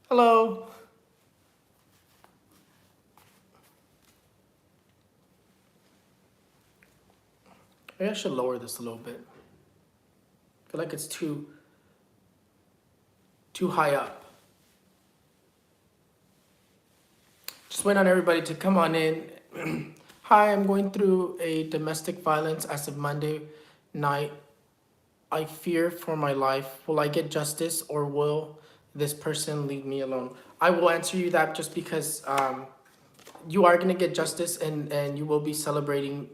Hello. Maybe I should lower this a little bit. I feel like it's too high up. Just wait on everybody to come on in. Hi, I'm going through a domestic violence as of Monday night. I fear for my life. Will I get justice or will this person leave me alone? I will answer you that just because you are going to get justice and you will be celebrating.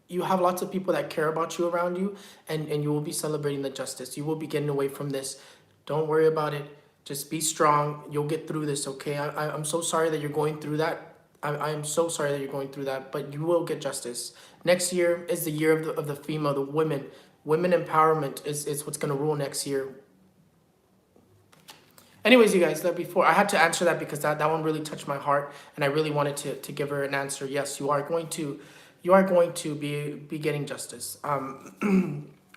You have lots of people that care about you around you, and you will be celebrating the justice. You will be getting away from this. Don't worry about it. Just be strong. You'll get through this, okay? I'm so sorry that you're going through that. I'm so sorry that you're going through that, but you will get justice. Next year is the year of the female, the women. Women empowerment is what's going to rule next year. Anyways, you guys, that before I had to answer that because that one really touched my heart, and I really wanted to give her an answer. Yes, you are going to be getting justice.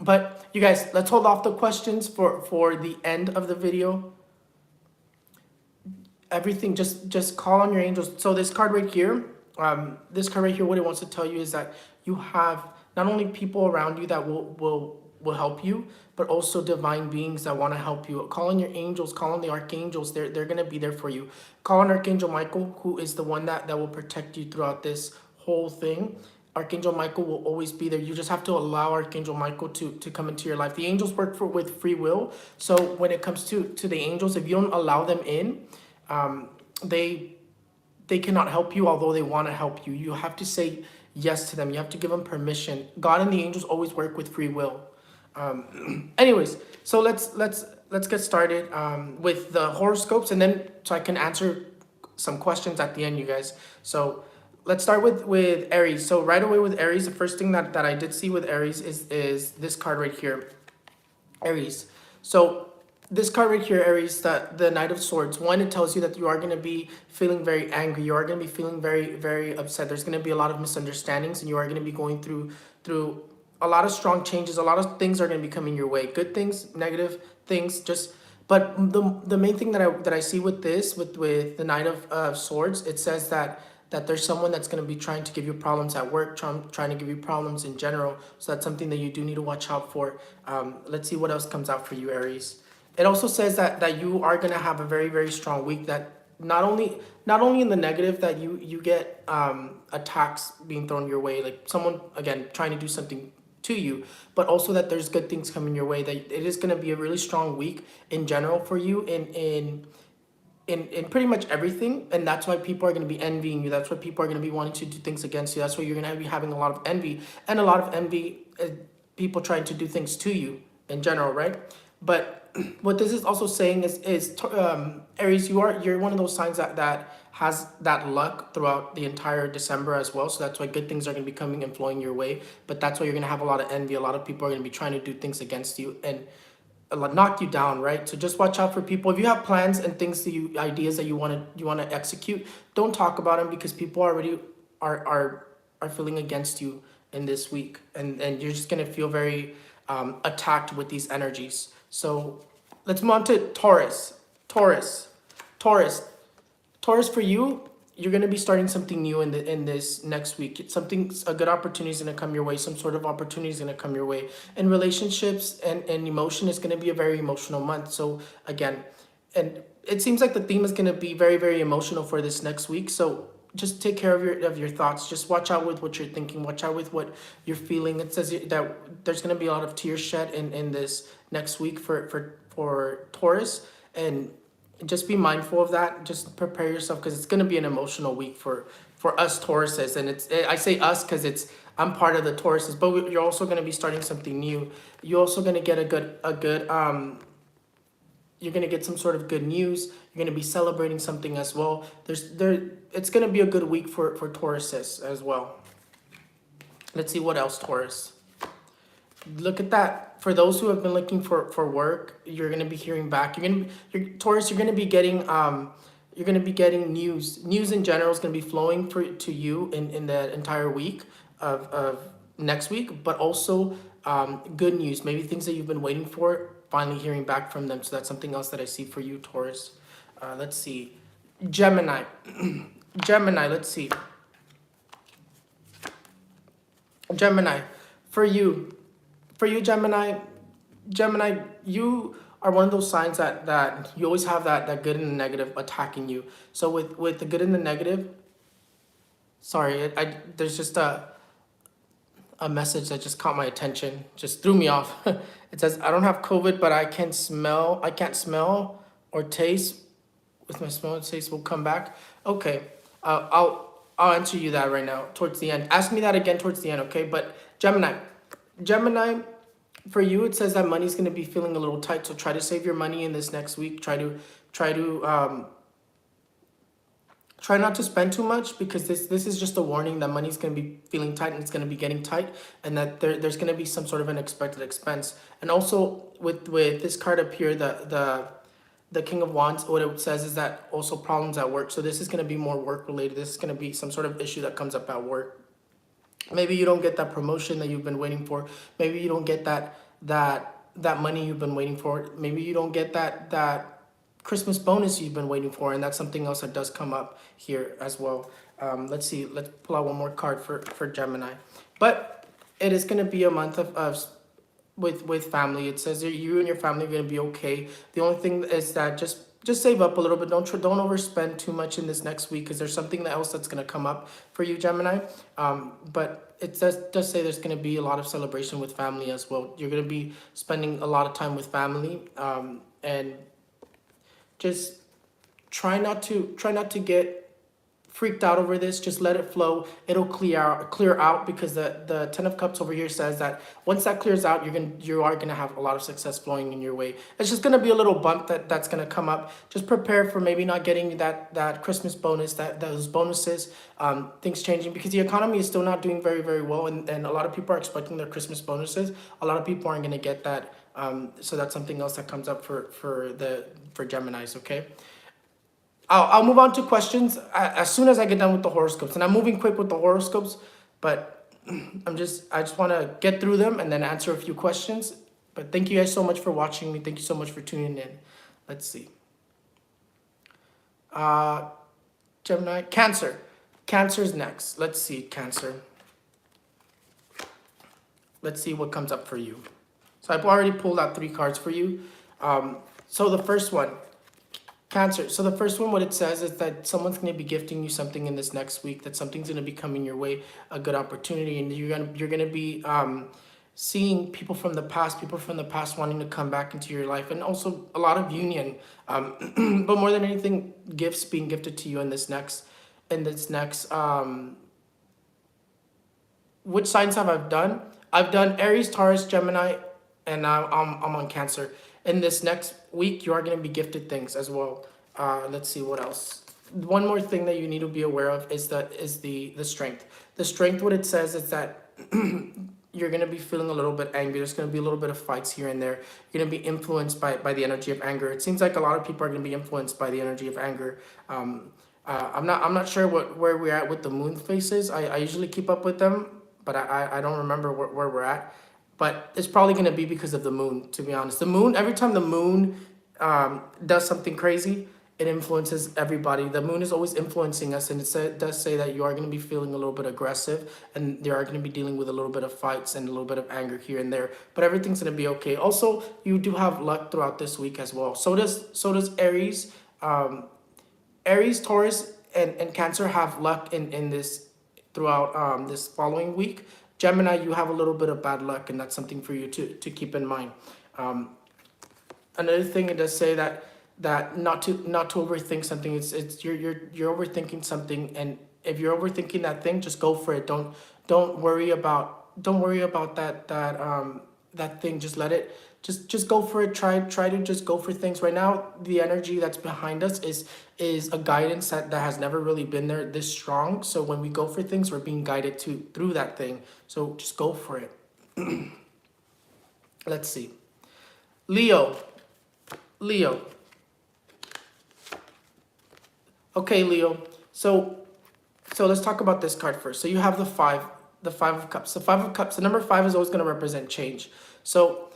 But you guys, let's hold off the questions for the end of the video. Everything, just call on your angels. So this card right here, what it wants to tell you is that you have not only people around you that will help you, but also divine beings that want to help you. Call on your angels, call on the archangels. They're gonna be there for you. Call on Archangel Michael, who is the one that will protect you throughout this whole thing. Archangel Michael will always be there. You just have to allow Archangel Michael to come into your life. The angels work with free will. So when it comes to the angels, if you don't allow them in, they cannot help you, although they want to help you. You have to say yes to them. You have to give them permission. God and the angels always work with free will. Anyways, so let's get started with the horoscopes, and then so I can answer some questions at the end, you guys. So let's start with Aries. So right away with Aries, the first thing that I did see with Aries is this card right here, Aries. So this card right here, Aries, the Knight of Swords. One, it tells you that you are going to be feeling very angry. You are going to be feeling very, very upset. There's going to be a lot of misunderstandings, and you are going to be going through a lot of strong changes. A lot of things are going to be coming your way. Good things, negative things. But the main thing that I see with this, with the Knight of Swords, it says that there's someone that's going to be trying to give you problems at work, trying to give you problems in general. So that's something that you do need to watch out for. Let's see what else comes out for you, Aries. It also says that you are going to have a very, very strong week, that not only in the negative, that you get attacks being thrown your way, like someone, again, trying to do something to you, but also that there's good things coming your way, that it is going to be a really strong week in general for you in pretty much everything. And that's why people are going to be envying you. That's why people are going to be wanting to do things against you. That's why you're going to be having a lot of envy, and a lot of envy, people trying to do things to you in general, right? But what this is also saying is Aries, you're one of those signs that has that luck throughout the entire December as well. So that's why good things are going to be coming and flowing your way. But that's why you're going to have a lot of envy. A lot of people are going to be trying to do things against you and knock you down, right? So just watch out for people. If you have plans and things ideas that you want to execute, don't talk about them, because people already are feeling against you in this week, and you're just going to feel very attacked with these energies. So let's move on to Taurus. Taurus, for you, you're going to be starting something new in this next week. A good opportunity is going to come your way. Some sort of opportunity is going to come your way. In relationships and emotion, is going to be a very emotional month. So again, and it seems like the theme is going to be very, very emotional for this next week. So just take care of your thoughts. Just watch out with what you're thinking. Watch out with what you're feeling. It says that there's going to be a lot of tears shed in this next week for Taurus, and just be mindful of that. Just prepare yourself, because it's going to be an emotional week for us Tauruses. And I say us because I'm part of the Tauruses, but you're also going to be starting something new. You're also going to get you're going to get some sort of good news. You're going to be celebrating something as well. It's going to be a good week for Tauruses as well. Let's see what else, Taurus. Look at that. For those who have been looking for work, you're going to be hearing back. Taurus, you're going to be getting news. News in general is going to be flowing to you in the entire week of next week, but also good news, maybe things that you've been waiting for, finally hearing back from them. So that's something else that I see for you, Taurus. Let's see. Gemini. Gemini, let's see. Gemini, for you, Gemini, you are one of those signs that you always have that good and the negative attacking you. So with the good and the negative, sorry, there's just a message that just caught my attention, just threw me off. It says, I don't have COVID, but I can't smell or taste. With my smell and taste will come back. Okay, I'll answer you that right now towards the end. Ask me that again towards the end, okay? But Gemini, for you, it says that money's going to be feeling a little tight, so try to save your money in this next week. Try not to spend too much, because this is just a warning that money's going to be feeling tight and it's going to be getting tight, and that there's going to be some sort of unexpected expense. And also with this card up here, the King of Wands, what it says is that also problems at work. So this is going to be more work related. This is going to be some sort of issue that comes up at work. Maybe you don't get that promotion that you've been waiting for. Maybe you don't get that money you've been waiting for. Maybe you don't get that Christmas bonus you've been waiting for, and that's something else that does come up here as well. Let's see. Let's pull out one more card for Gemini. But it is going to be a month of with family. It says that you and your family are going to be okay. The only thing is that just save up a little bit. Don't overspend too much in this next week, because there's something else that's going to come up for you, Gemini. But it does say there's going to be a lot of celebration with family as well. You're going to be spending a lot of time with family, and just try not to get freaked out over this. Just let it flow. It'll clear out, because the Ten of Cups over here says that once that clears out, you are gonna have a lot of success flowing in your way. It's just gonna be a little bump that's gonna come up. Just prepare for maybe not getting that Christmas bonus, those bonuses, things changing, because the economy is still not doing very, very well, and a lot of people are expecting their Christmas bonuses. A lot of people aren't gonna get that. So that's something else that comes up for Geminis, okay? I'll move on to questions as soon as I get done with the horoscopes, and I'm moving quick with the horoscopes, but I just want to get through them and then answer a few questions. But thank you guys so much for watching me. Thank you so much for tuning in. Let's see. Gemini, Cancer's next. Let's see, Cancer. Let's see what comes up for you. So I've already pulled out 3 cards for you. So the first one, Cancer. So the first one, what it says is that someone's going to be gifting you something in this next week, that something's going to be coming your way, a good opportunity, and you're gonna be seeing people from the past wanting to come back into your life, and also a lot of union. But more than anything, gifts being gifted to you in this next. Which signs have I done? I've done Aries, Taurus, Gemini, and I'm on Cancer. In this next week, you are going to be gifted things as well. Let's see what else. One more thing that you need to be aware of is the strength. The strength, what it says is that you're going to be feeling a little bit angry. There's going to be a little bit of fights here and there. You're going to be influenced by the energy of anger. It seems like a lot of people are going to be influenced by the energy of anger. I'm not sure where we're at with the moon phases. I usually keep up with them, but I don't remember where we're at. But it's probably going to be because of the moon, to be honest. The moon, every time the moon does something crazy, it influences everybody. The moon is always influencing us, and it does say that you are going to be feeling a little bit aggressive, and you are going to be dealing with a little bit of fights and a little bit of anger here and there. But everything's going to be okay. Also, you do have luck throughout this week as well. So does Aries. Aries, Taurus, and Cancer have luck in this throughout this following week. Gemini, you have a little bit of bad luck, and that's something for you to keep in mind. Another thing, it does say that not to overthink something. It's you're overthinking something, and if you're overthinking that thing, just go for it. Don't worry about that thing. Just let it. Just go for it. Try to just go for things. Right now, the energy that's behind us is a guidance that has never really been there this strong. So when we go for things, we're being guided through that thing. So just go for it. Let's see. Leo. Okay, Leo. So let's talk about this card first. So you have the 5 of Cups. The 5 of Cups, the number 5 is always going to represent change. So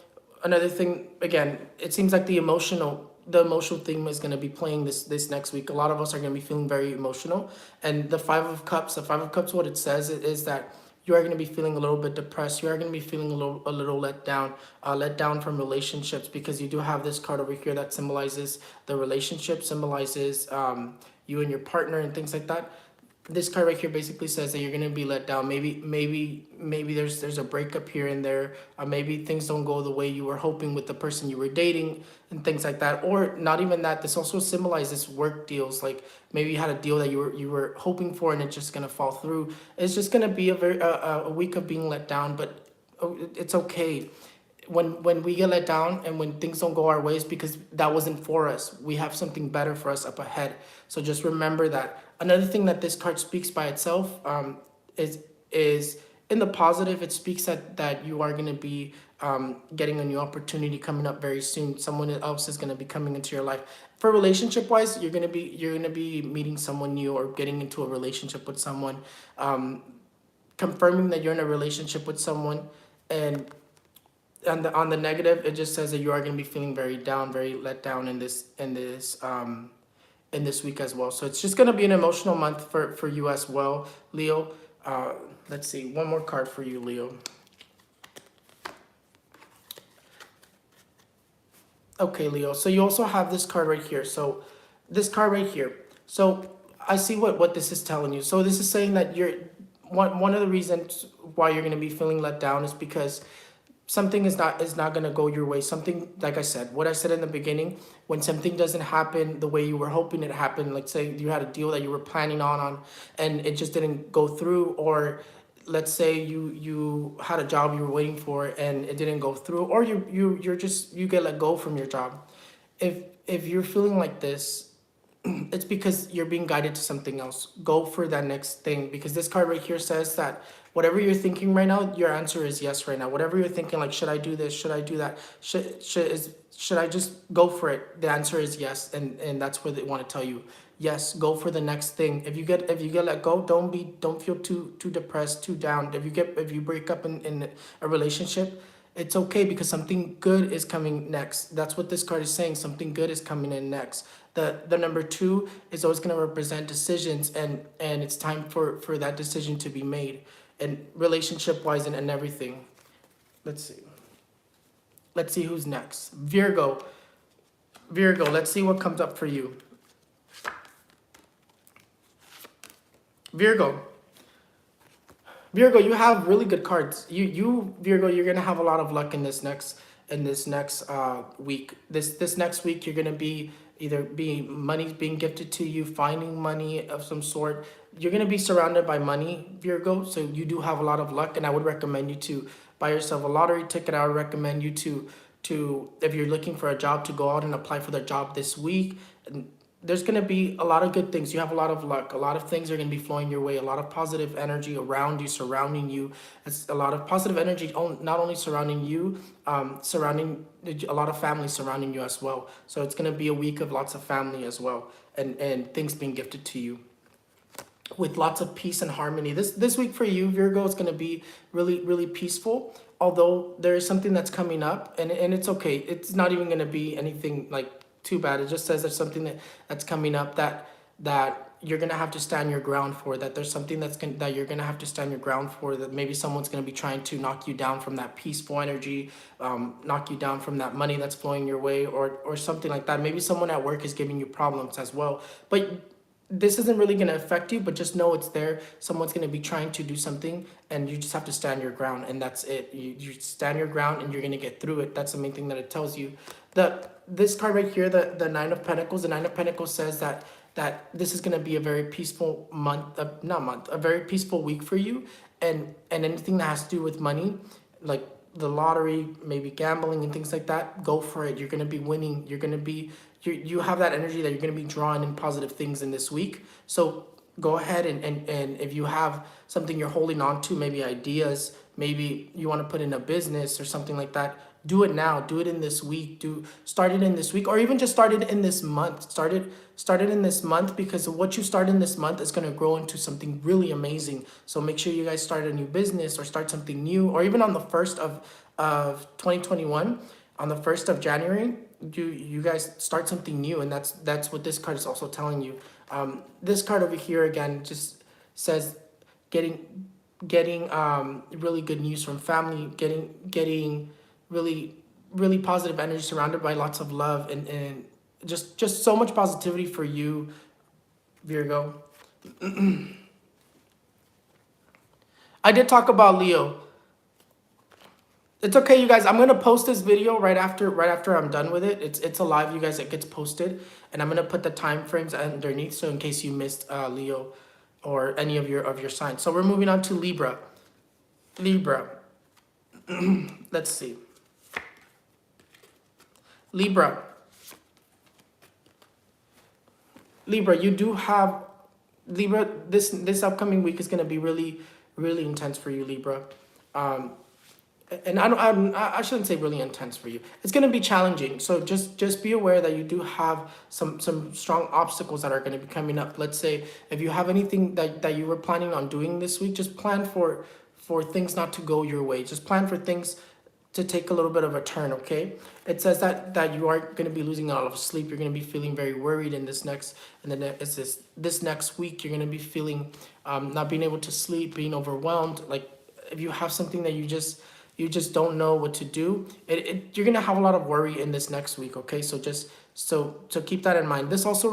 another thing, again, it seems like the emotional the emotional theme is going to be playing this next week. A lot of us are going to be feeling very emotional, and the Five of Cups, what it says is that you are going to be feeling a little bit depressed. You are going to be feeling a little let down from relationships, because you do have this card over here that symbolizes the relationship, symbolizes you and your partner and things like that. This card right here basically says that you're gonna be let down. Maybe there's a breakup here and there. Maybe things don't go the way you were hoping with the person you were dating and things like that. Or not even that. This also symbolizes work deals. Like maybe you had a deal that you were hoping for and it's just gonna fall through. It's just gonna be a week of being let down, but it's okay. When we get let down and when things don't go our ways, because that wasn't for us, we have something better for us up ahead. So just remember that. Another thing that this card speaks by itself is in the positive. It speaks that you are going to be getting a new opportunity coming up very soon. Someone else is going to be coming into your life. For relationship wise, you're going to be meeting someone new or getting into a relationship with someone, confirming that you're in a relationship with someone. And on the negative, it just says that you are going to be feeling very down, very let down in this week as well. So it's just going to be an emotional month for you as well, Leo. Let's see, one more card for you, Leo. Okay, Leo. So you also have this card right here. So this card right here. So I see what this is telling you. So this is saying that you're one of the reasons why you're going to be feeling let down is because something is not going to go your way. Something, like I said, what I said in the beginning, when something doesn't happen the way you were hoping it happened, like say you had a deal that you were planning on and it just didn't go through, or let's say you had a job you were waiting for and it didn't go through, or you get let go from your job. If you're feeling like this, it's because you're being guided to something else. Go for that next thing, because this card right here says that whatever you're thinking right now, your answer is yes right now. Whatever you're thinking, like, should I do this? Should I do that? Should I just go for it? The answer is yes, and that's where they want to tell you, yes, go for the next thing. If you get let go, don't feel too depressed, too down. If you break up in a relationship, it's okay, because something good is coming next. That's what this card is saying. Something good is coming in next. The number 2 is always going to represent decisions, and it's time for that decision to be made, and relationship wise and everything. Let's see who's next. Virgo, let's see what comes up for you. Virgo, you have really good cards. You Virgo, you're gonna have a lot of luck in this next week. This next week, you're gonna be either money being gifted to you, finding money of some sort. You're gonna be surrounded by money, Virgo. So you do have a lot of luck, and I would recommend you to buy yourself a lottery ticket. I would recommend you to if you're looking for a job, to go out and apply for the job this week. And there's going to be a lot of good things. You have a lot of luck. A lot of things are going to be flowing your way. A lot of positive energy around you, surrounding you. It's a lot of positive energy, not only surrounding you, surrounding a lot of family surrounding you as well. So it's going to be a week of lots of family as well, and things being gifted to you with lots of peace and harmony. This week for you, Virgo, is going to be really, really peaceful. Although there is something that's coming up, and it's okay. It's not even going to be anything like too bad. It just says there's something that's coming up that you're gonna have to stand your ground for. That there's something that you're gonna have to stand your ground for. That maybe someone's gonna be trying to knock you down from that peaceful energy, knock you down from that money that's flowing your way, or something like that. Maybe someone at work is giving you problems as well. But this isn't really gonna affect you. But just know it's there. Someone's gonna be trying to do something, and you just have to stand your ground, and that's it. You stand your ground, and you're gonna get through it. That's the main thing that it tells you. This card right here, the Nine of Pentacles. The Nine of Pentacles says that this is going to be a very peaceful a very peaceful week for you, and anything that has to do with money, like the lottery, maybe gambling and things like that, go for it. You're going to be winning. You're going to be you have that energy that you're going to be drawing in positive things in this week. So go ahead and if you have something you're holding on to, maybe ideas, maybe you want to put in a business or something like that, do it now. Do it in this week. Start it in this week, or even just start it in this month. Start it in this month, because what you start in this month is going to grow into something really amazing. So make sure you guys start a new business or start something new, or even on the 1st of 2021. On the 1st of January, you guys start something new, and that's what this card is also telling you. This card over here again just says getting really good news from family, getting really positive energy, surrounded by lots of love, and just so much positivity for you, Virgo. I did talk about Leo. It's okay, you guys. I'm gonna post this video right after I'm done with it. It's a live, you guys. It gets posted, and I'm gonna put the time frames underneath, so in case you missed Leo or any of your signs. So we're moving on to Libra. Libra. Let's see. Libra. Libra, you do have Libra. This upcoming week is gonna be really intense for you, Libra. And I shouldn't say really intense for you. It's going to be challenging. So just be aware that you do have some strong obstacles that are going to be coming up. Let's say if you have anything that you were planning on doing this week, just plan for things not to go your way. Just plan for things to take a little bit of a turn, okay? It says that you are going to be losing a lot of sleep. You're going to be feeling very worried in this next week. You're going to be feeling not being able to sleep, being overwhelmed. Like if you have something that you just don't know what to do, you're gonna have a lot of worry in this next week, okay? So keep that in mind. This also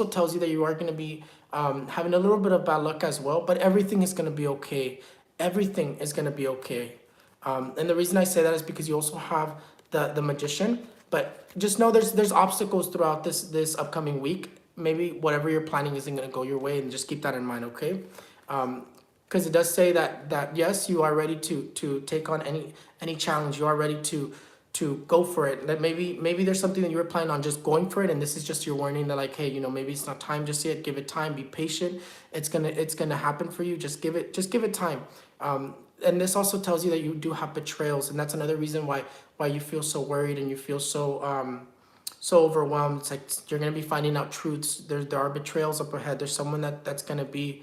tells you that you are gonna be having a little bit of bad luck as well, but everything is gonna be okay. Everything is gonna be okay. And the reason I say that is because you also have the Magician, but just know there's obstacles throughout this upcoming week. Maybe whatever you're planning isn't gonna go your way, and just keep that in mind, okay? Because it does say that yes, you are ready to take on any challenge. You are ready to go for it. That maybe there's something that you were planning on just going for it, and this is just your warning that, like, hey, maybe it's not time just yet. Give it time. Be patient. It's gonna happen for you. Just give it time. And this also tells you that you do have betrayals, and that's another reason why you feel so worried and you feel so overwhelmed. It's like you're gonna be finding out truths. There are betrayals up ahead. There's someone that's gonna be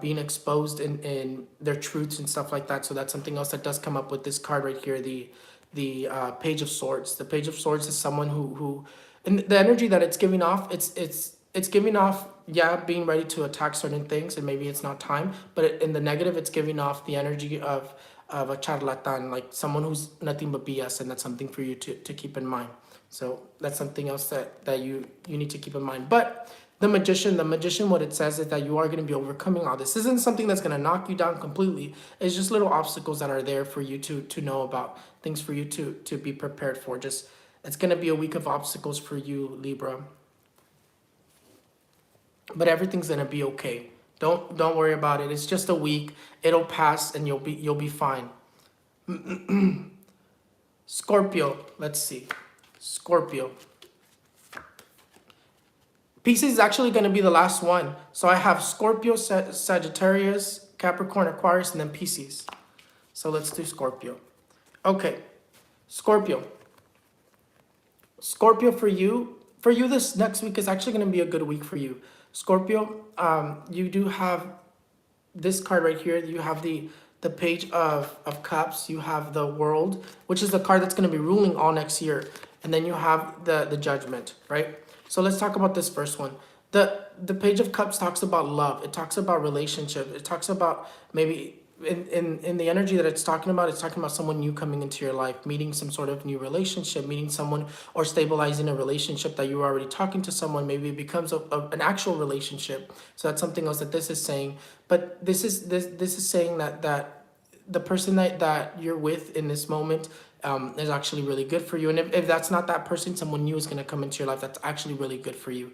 being exposed in their truths and stuff like that. So that's something else that does come up with this card right here, the Page of Swords. The Page of Swords is someone who and the energy that it's giving off, it's giving off, being ready to attack certain things, and maybe it's not time, but in the negative, it's giving off the energy of a charlatan, like someone who's nothing but BS, and that's something for you to keep in mind. So that's something else that you need to keep in mind. But the magician, what it says is that you are going to be overcoming all this. This isn't something that's going to knock you down completely. It's just little obstacles that are there for you to know about, things for you to be prepared for. Just, it's going to be a week of obstacles for you, Libra. But everything's going to be okay. Don't worry about it. It's just a week. It'll pass and you'll be fine. Scorpio, let's see. Scorpio. Pisces is actually going to be the last one. So I have Scorpio, Sagittarius, Capricorn, Aquarius, and then Pisces. So let's do Scorpio. Okay, Scorpio. Scorpio, for you this next week is actually going to be a good week for you. Scorpio, you do have this card right here. You have the Page of Cups. You have the World, which is the card that's going to be ruling all next year. And then you have the Judgment, right? So let's talk about this first one. The Page of Cups talks about love. It talks about relationship. It talks about maybe in the energy that it's talking about someone new coming into your life, meeting some sort of new relationship, meeting someone, or stabilizing a relationship that you were already talking to someone. Maybe it becomes an actual relationship. So that's something else that this is saying. But this is saying that the person that you're with in this moment is actually really good for you. And if that's not that person, someone new is going to come into your life that's actually really good for you.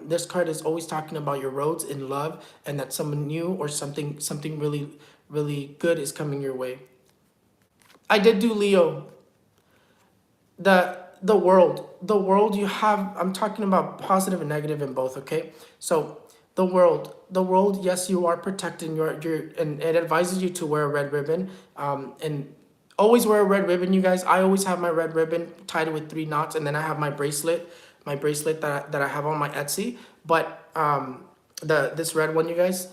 This card is always talking about your roads in love, and that someone new or something really, really good is coming your way. I did do Leo. The world you have, I'm talking about positive and negative in both, okay? So the world, yes, you are protecting and it advises you to wear a red ribbon, and always wear a red ribbon, you guys. I always have my red ribbon tied with 3 knots, and then I have my bracelet that I have on my Etsy. But this red one, you guys,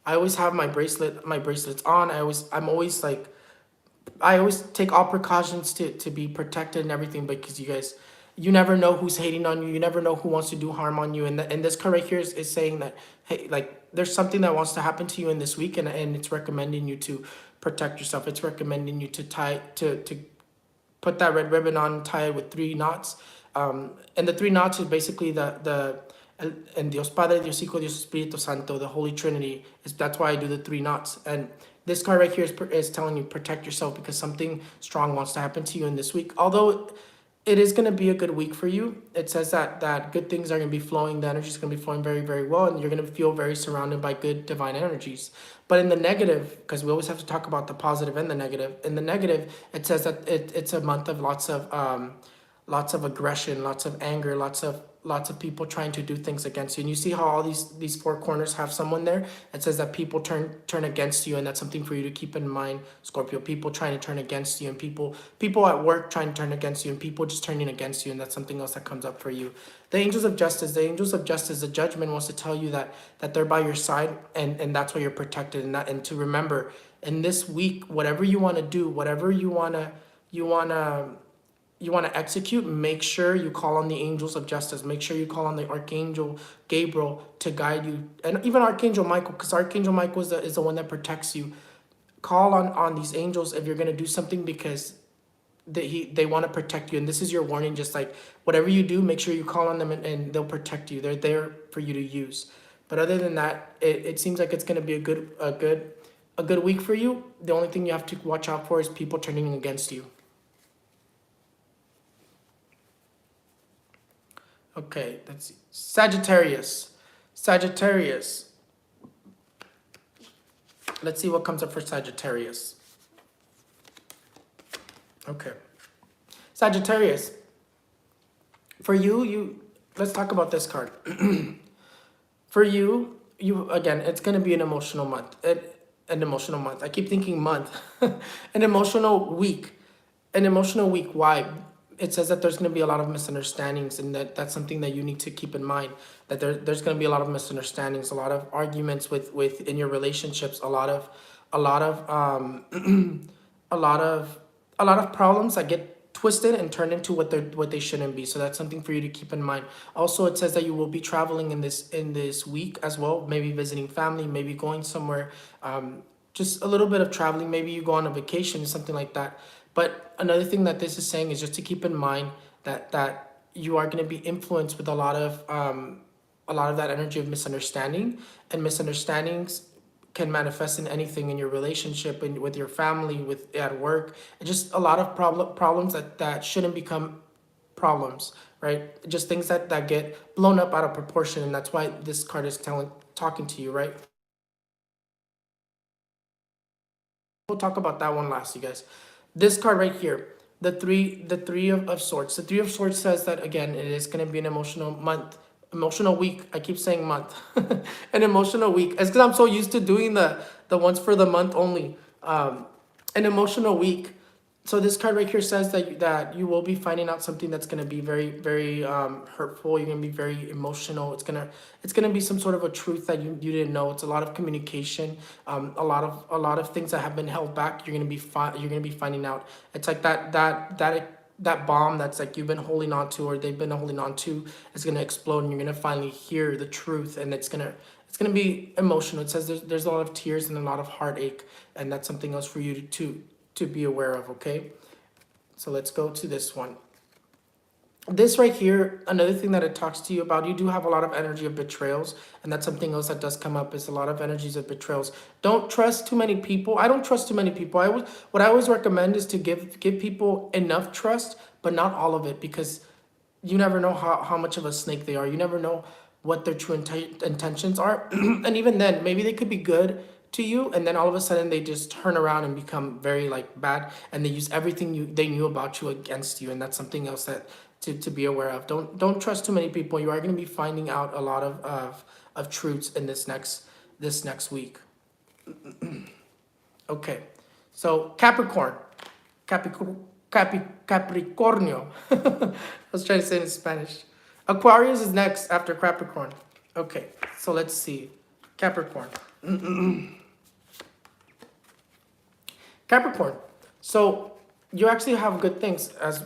I always have my bracelets on. I'm always like I always take all precautions to be protected and everything, because you never know who's hating on you. You never know who wants to do harm on you. And this card right here is saying that, hey, like, there's something that wants to happen to you in this week, and it's recommending you to protect yourself. It's recommending you to put that red ribbon on, tie it with 3 knots. And the 3 knots is basically and Dios Padre, Dios Hijo, Dios Espíritu Santo, the Holy Trinity. That's why I do the 3 knots. And this card right here is telling you protect yourself, because something strong wants to happen to you in this week. Although it is going to be a good week for you. It says that good things are going to be flowing. The energy is going to be flowing very, very well, and you're going to feel very surrounded by good divine energies. But in the negative, because we always have to talk about the positive and the negative. In the negative, it says that it's a month of lots of aggression, lots of anger, lots of people trying to do things against you. And you see how all these 4 corners have someone there. It says that people turn against you, and that's something for you to keep in mind, Scorpio. People trying to turn against you, and people at work trying to turn against you, and people just turning against you, and that's something else that comes up for you. The angels of justice, the judgment wants to tell you that they're by your side, and that's why you're protected. And to remember, in this week, whatever you want to do, whatever you want to execute, make sure you call on the angels of justice. Make sure you call on the Archangel Gabriel to guide you, and even Archangel Michael, because Archangel Michael is the one that protects you. Call on these angels if you're going to do something, because they want to protect you, and this is your warning. Just like whatever you do, make sure you call on them, and they'll protect you. They're there for you to use. But other than that, it seems like it's going to be a good week for you. The only thing you have to watch out for is people turning against you. Okay, let's see. Sagittarius. Let's see what comes up for Sagittarius. Okay. Sagittarius. For you, let's talk about this card. For you again, it's going to be an emotional month. An emotional month. I keep thinking month. An emotional week. Why? It says that there's going to be a lot of misunderstandings, and that's something that you need to keep in mind. That there's going to be a lot of misunderstandings, a lot of arguments with in your relationships, a lot of a lot of problems that get twisted and turned into what they shouldn't be. So that's something for you to keep in mind. Also, it says that you will be traveling in this week as well. Maybe visiting family, maybe going somewhere. Just a little bit of traveling. Maybe you go on a vacation or something like that. But another thing that this is saying is just to keep in mind that you are going to be influenced with a lot of that energy of misunderstanding, and misunderstandings can manifest in anything, in your relationship, and with your family, at work, and just a lot of problems that shouldn't become problems, right? Just things that get blown up out of proportion, and that's why this card is talking to you, right? We'll talk about that one last, you guys. This card right here, the three of swords. The 3 of swords says that, again, it is going to be an emotional month, emotional week. I keep saying month. An emotional week. It's because I'm so used to doing the ones for the month only. An emotional week. So this card right here says that you will be finding out something that's going to be very, very hurtful. You're going to be very emotional. It's gonna be some sort of a truth that you didn't know. It's a lot of communication. A lot of things that have been held back. You're gonna be finding out. It's like that bomb that's like you've been holding on to, or they've been holding on to, is gonna explode, and you're gonna finally hear the truth, and it's gonna be emotional. It says there's a lot of tears and a lot of heartache, and that's something else for you to be aware of, okay? So let's go to this one. This right here, another thing that it talks to you about, you do have a lot of energy of betrayals, and that's something else that does come up, is a lot of energies of betrayals. Don't trust too many people. I don't trust too many people. What I always recommend is to give people enough trust, but not all of it, because you never know how much of a snake they are. You never know what their true intentions are. And even then, maybe they could be good to you, and then all of a sudden they just turn around and become very bad, and they use everything they knew about you against you, and that's something else that to be aware of. Don't trust too many people. You are going to be finding out a lot of truths in this next week. Okay, so Capricornio. I was trying to say it in Spanish. Aquarius is next after Capricorn. Okay, so let's see. Capricorn. Capricorn. So you actually have good things as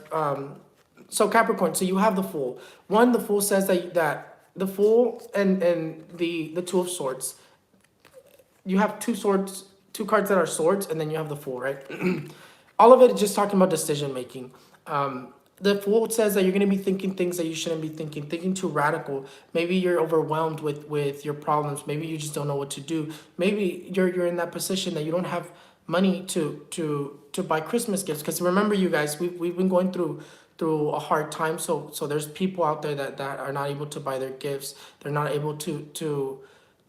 so Capricorn. So you have the Fool. One, the Fool says that the Fool and the Two of Swords. You have two swords, two cards that are swords, and then you have the Fool, right? All of it is just talking about decision making. The Fool says that you're going to be thinking things that you shouldn't be thinking too radical. Maybe you're overwhelmed with your problems. Maybe you just don't know what to do. Maybe you're in that position that you don't have money to buy Christmas gifts. Because remember, you guys, we've been going through a hard time. So there's people out there that are not able to buy their gifts. They're not able to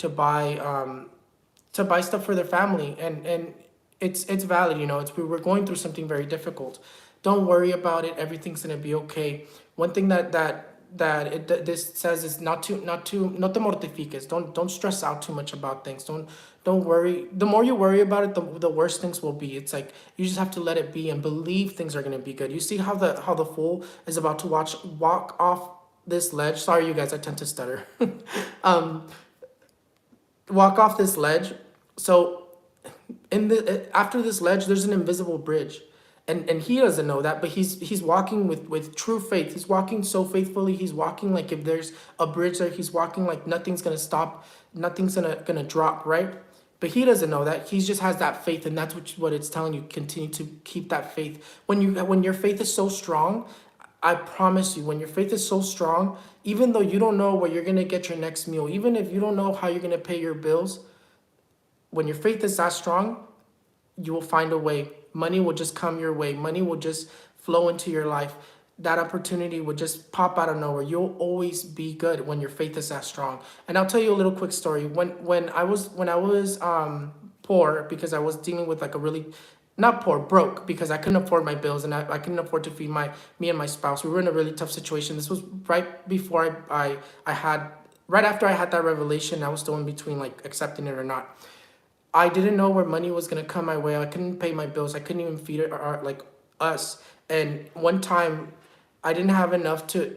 buy stuff for their family, and it's valid. We're going through something very difficult. Don't worry about it. Everything's gonna be okay. One thing this says is not te mortifiques. Don't stress out too much about things. Don't worry. The more you worry about it, the worse things will be. It's like you just have to let it be and believe things are gonna be good. You see how the Fool is about to walk off this ledge. Sorry, you guys, I tend to stutter. Walk off this ledge. So after this ledge, there's an invisible bridge. And he doesn't know that, but he's walking with true faith. He's walking so faithfully. He's walking like if there's a bridge there, he's walking like nothing's gonna stop, nothing's gonna drop, right? But he doesn't know that. He just has that faith, and that's what it's telling you. Continue to keep that faith. When your faith is so strong, I promise you, when your faith is so strong, even though you don't know where you're gonna get your next meal, even if you don't know how you're gonna pay your bills, when your faith is that strong, you will find a way. Money will just come your way. Money will just flow into your life. That opportunity will just pop out of nowhere. You'll always be good when your faith is that strong. And I'll tell you a little quick story. When I was poor, because I was dealing with like a really, not poor, broke, because I couldn't afford my bills, and I couldn't afford to feed me and my spouse. We were in a really tough situation. This was right before right after I had that revelation. I was still in between like accepting it or not. I didn't know where money was gonna come my way. I couldn't pay my bills. I couldn't even feed it or like us. And one time, I didn't have enough to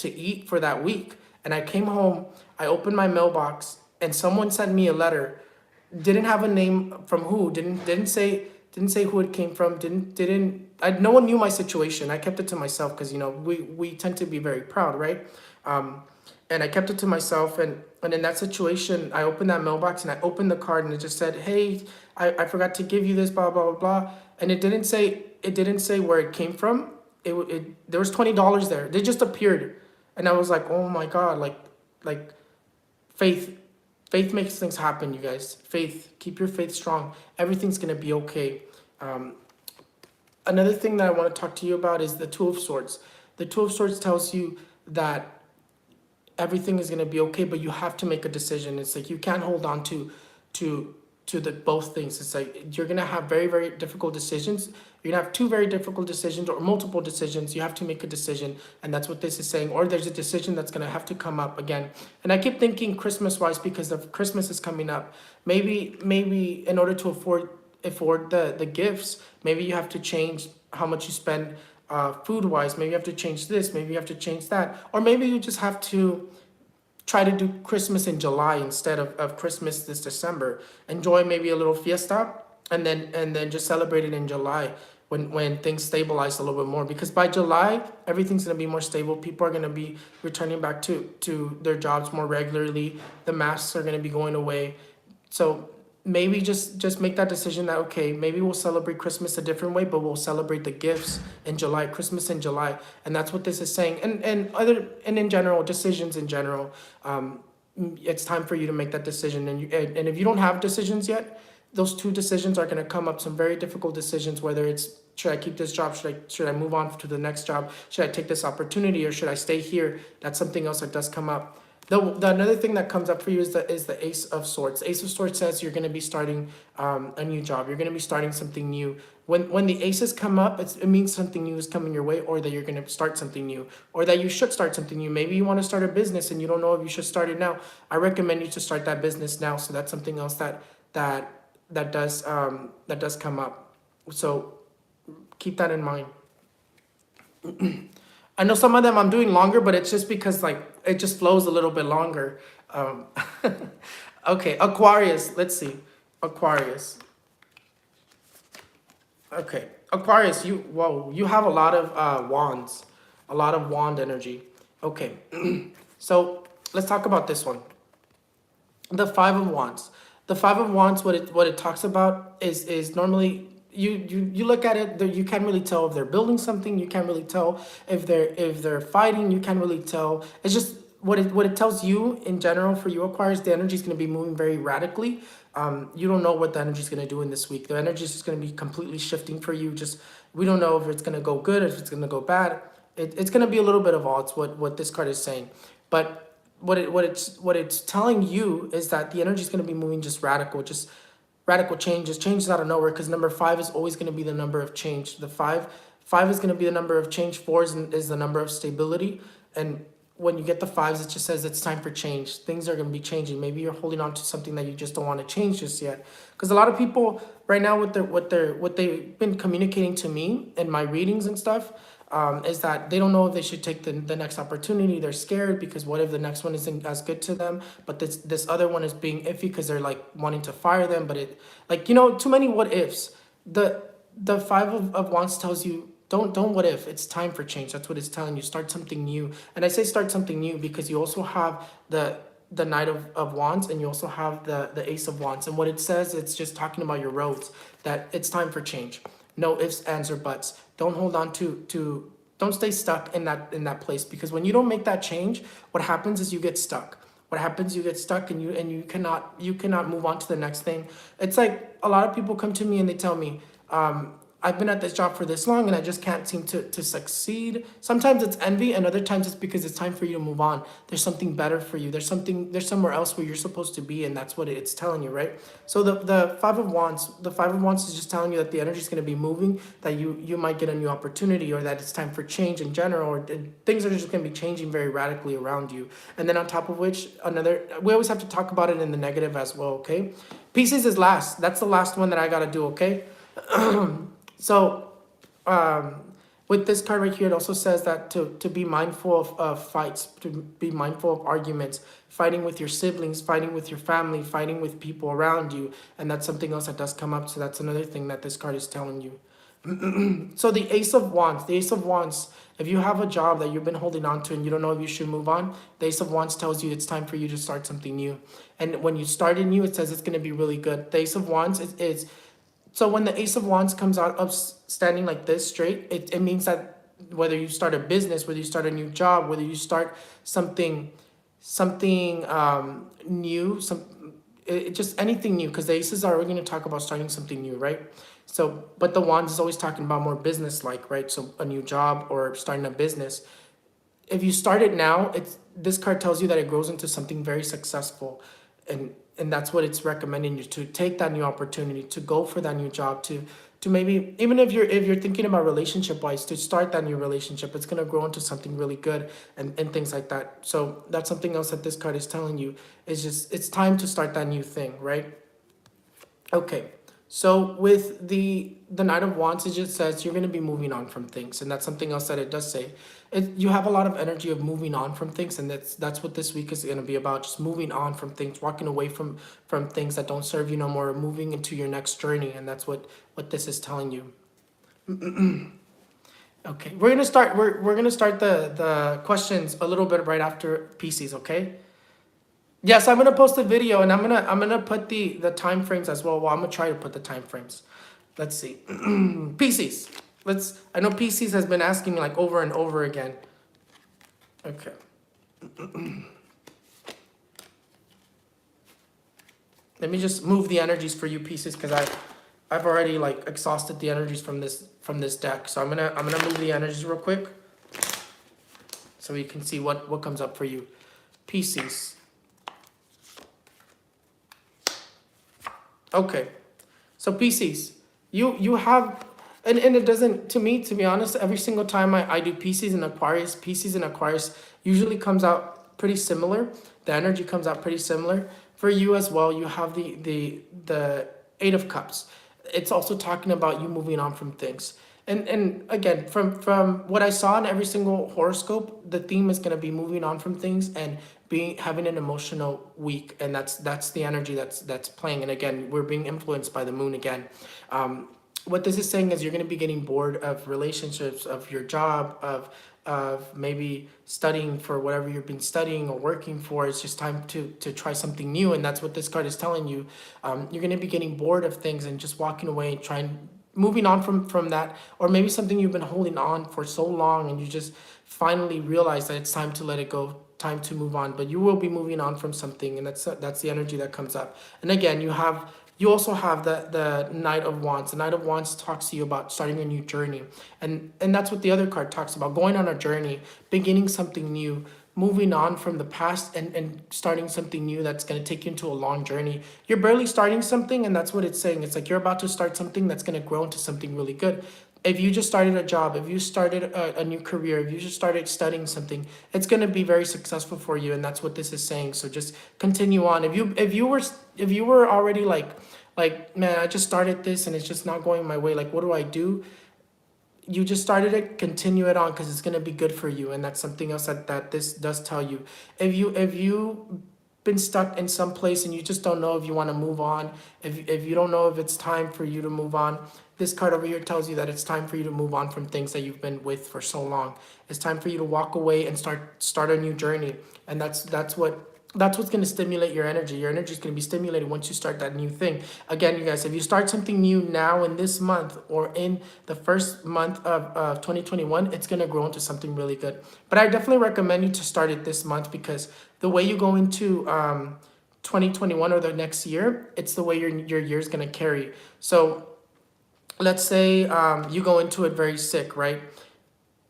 eat for that week. And I came home. I opened my mailbox, and someone sent me a letter. Didn't have a name from who. Didn't say who it came from. No one knew my situation. I kept it to myself because we tend to be very proud, right? And I kept it to myself, and in that situation, I opened that mailbox and I opened the card, and it just said, "Hey, I forgot to give you this, blah blah blah blah," and it didn't say where it came from. There was $20 there. They just appeared, and I was like, "Oh my God!" Like faith makes things happen, you guys. Faith, keep your faith strong. Everything's gonna be okay. Another thing that I want to talk to you about is the Two of Swords. The Two of Swords tells you that everything is going to be okay, but you have to make a decision. It's like you can't hold on to the both things. It's like you're going to have very, very difficult decisions. You're going to have two very difficult decisions or multiple decisions. You have to make a decision, and that's what this is saying. Or there's a decision that's going to have to come up again. And I keep thinking Christmas-wise, because of Christmas is coming up. Maybe in order to afford the gifts, maybe you have to change how much you spend food-wise. Maybe you have to change this, maybe you have to change that, or maybe you just have to try to do Christmas in July instead of Christmas this December. Enjoy maybe a little fiesta, and then just celebrate it in July when things stabilize a little bit more, because by July everything's going to be more stable. People are going to be returning back to their jobs more regularly. The masks are going to be going away. So maybe just make that decision that, okay, maybe we'll celebrate Christmas a different way, but we'll celebrate the gifts in July, Christmas in July. And that's what this is saying. And in general, decisions in general, it's time for you to make that decision. And if you don't have decisions yet, those two decisions are going to come up, some very difficult decisions, whether it's, should I keep this job? Should I move on to the next job? Should I take this opportunity, or should I stay here? That's something else that does come up. The another thing that comes up for you is the Ace of Swords. Ace of Swords says you're going to be starting a new job. You're going to be starting something new. When the aces come up, it means something new is coming your way, or that you're going to start something new, or that you should start something new. Maybe you want to start a business and you don't know if you should start it now. I recommend you to start that business now. So that's something else that does come up. So keep that in mind. I know some of them I'm doing longer, but it's just because like it just flows a little bit longer. Okay, Aquarius. Let's see. Aquarius. Okay, Aquarius, you have a lot of wands, a lot of wand energy. Okay, so let's talk about this one. The Five of Wands. The Five of Wands, what it talks about is normally you look at it, you can't really tell if they're building something. You can't really tell if they're fighting. You can't really tell. It's just what it tells you in general for you Aquarius. The energy is going to be moving very radically. You don't know what the energy is going to do in this week. The energy is just going to be completely shifting for you. Just we don't know if it's going to go good, if it's going to go bad. It's going to be a little bit of all. It's what this card is saying, but what it's telling you is that the energy is going to be moving just radical changes out of nowhere, because number 5 is always going to be the number of change. The five is going to be the number of change. 4 is the number of stability. And when you get the 5s, it just says it's time for change. Things are going to be changing. Maybe you're holding on to something that you just don't want to change just yet, because a lot of people right now, what they've been communicating to me in my readings and stuff, is that they don't know if they should take the next opportunity. They're scared because what if the next one isn't as good to them, but this other one is being iffy because they're like wanting to fire them, but it, like, too many what ifs. The Five of Wands tells you don't what if. It's time for change. That's what it's telling you. Start something new. And I say start something new because you also have the Knight of Wands, and you also have the Ace of Wands. And what it says, it's just talking about your roads, that it's time for change. No ifs, ands, or buts. Don't hold on to don't stay stuck in that place, because when you don't make that change, what happens is you get stuck. What happens, you get stuck, and you cannot move on to the next thing. It's like a lot of people come to me and they tell me, I've been at this job for this long and I just can't seem to succeed. Sometimes it's envy, and other times it's because it's time for you to move on. There's something better for you. There's somewhere else where you're supposed to be, and that's what it's telling you, right? So the Five of Wands is just telling you that the energy is going to be moving, that you might get a new opportunity, or that it's time for change in general, or things are just going to be changing very radically around you. And then on top of which, we always have to talk about it in the negative as well, okay? Pisces is last. That's the last one that I got to do, okay? So, with this card right here, it also says that to be mindful of fights, to be mindful of arguments, fighting with your siblings, fighting with your family, fighting with people around you. And that's something else that does come up. So that's another thing that this card is telling you. So the Ace of Wands, if you have a job that you've been holding on to and you don't know if you should move on, the Ace of Wands tells you it's time for you to start something new. And when you start it new, it says it's going to be really good. The Ace of Wands is so when the Ace of Wands comes out up standing like this straight, it means that whether you start a business, whether you start a new job, whether you start something new, just anything new, because the Aces are going to talk about starting something new, right? So, but the Wands is always talking about more business-like, right? So a new job or starting a business. If you start it now, this card tells you that it grows into something very successful, and that's what it's recommending you to take that new opportunity, to go for that new job, to maybe, even if you're thinking about relationship wise, to start that new relationship. It's going to grow into something really good, and things like that. So that's something else that this card is telling you, is just it's time to start that new thing, right? Okay. So with the Knight of Wands, it just says you're going to be moving on from things. And that's something else that it does say. You have a lot of energy of moving on from things. And that's what this week is going to be about. Just moving on from things, walking away from things that don't serve you no more, moving into your next journey. And that's what this is telling you. Okay, we're going to start the questions a little bit right after Pisces, okay? Yes, I'm gonna post a video, and I'm gonna put the time frames as well. Well, I'm gonna try to put the time frames. Let's see. Pisces. I know Pisces has been asking me like over and over again. Okay. Let me just move the energies for you, Pisces, because I've already like exhausted the energies from this deck. So I'm gonna move the energies real quick, so you can see what comes up for you, Pisces. Okay, so Pisces, you have, and it doesn't, to me, to be honest, every single time I do Pisces and Aquarius usually comes out pretty similar. The energy comes out pretty similar. For you as well, you have the Eight of Cups. It's also talking about you moving on from things. And again, from what I saw in every single horoscope, the theme is going to be moving on from things and having an emotional week, and that's the energy that's playing. And again, we're being influenced by the moon again. what this is saying is you're going to be getting bored of relationships, of your job, of maybe studying for whatever you've been studying or working for. It's just time to try something new, and that's what this card is telling you. You're going to be getting bored of things and just walking away and trying, moving on from that, or maybe something you've been holding on for so long and you just finally realize that it's time to let it go, time to move on. But you will be moving on from something, and that's the energy that comes up. And again, you also have the Knight of Wands. The Knight of Wands talks to you about starting a new journey. And that's what the other card talks about, going on a journey, beginning something new, moving on from the past and starting something new that's going to take you into a long journey. You're barely starting something, and that's what it's saying. It's like you're about to start something that's going to grow into something really good. If you just started a job, if you started a new career, if you just started studying something, it's going to be very successful for you, and that's what this is saying. So just continue on. If you were already like, man, I just started this and it's just not going my way, like, what do I do? You just started it, continue it on, because it's going to be good for you. And that's something else that this does tell you. If you been stuck in some place and you just don't know if you want to move on, if you don't know if it's time for you to move on, this card over here tells you that it's time for you to move on from things that you've been with for so long. It's time for you to walk away and start a new journey. And that's what's going to stimulate your energy. Your energy is going to be stimulated once you start that new thing. Again, you guys, if you start something new now in this month or in the first month of 2021, it's going to grow into something really good. But I definitely recommend you to start it this month, because the way you go into 2021 or the next year, it's the way your year is going to carry. So let's say you go into it very sick, right?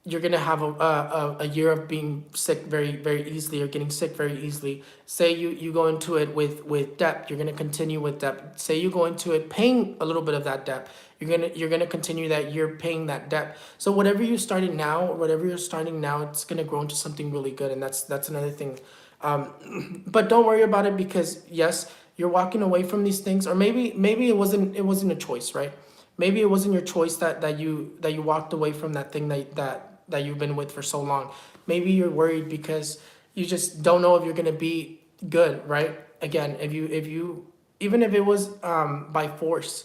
You're going to have a year of being sick very, very easily, or getting sick very easily. Say you go into it with debt, you're going to continue with debt. Say you go into it paying a little bit of that debt, you're gonna continue that year paying that debt. So whatever you started now, or whatever you're starting now, it's going to grow into something really good. And that's another thing. But don't worry about it, because yes, you're walking away from these things, or maybe it wasn't a choice, right? Maybe it wasn't your choice that you walked away from that thing that you've been with for so long. Maybe you're worried because you just don't know if you're gonna be good, right? Again, if you even if it was by force,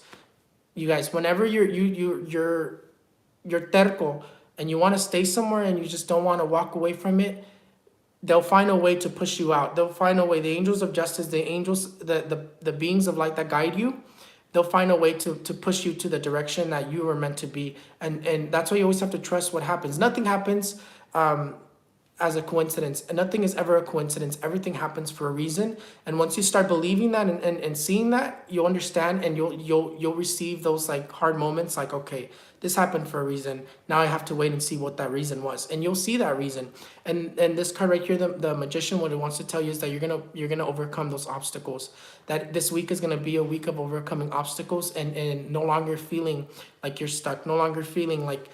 you guys, whenever you're terco and you want to stay somewhere and you just don't want to walk away from it, they'll find a way to push you out. They'll find a way. The angels of justice, the angels, the beings of light that guide you, they'll find a way to push you to the direction that you were meant to be. And that's why you always have to trust what happens. Nothing happens as a coincidence. And nothing is ever a coincidence. Everything happens for a reason. And once you start believing that and seeing that, you'll understand, and you'll receive those like hard moments, like, okay, this happened for a reason. Now I have to wait and see what that reason was. And you'll see that reason. And this card right here, the Magician, what it wants to tell you is that you're gonna overcome those obstacles. That this week is gonna be a week of overcoming obstacles and no longer feeling like you're stuck, no longer feeling like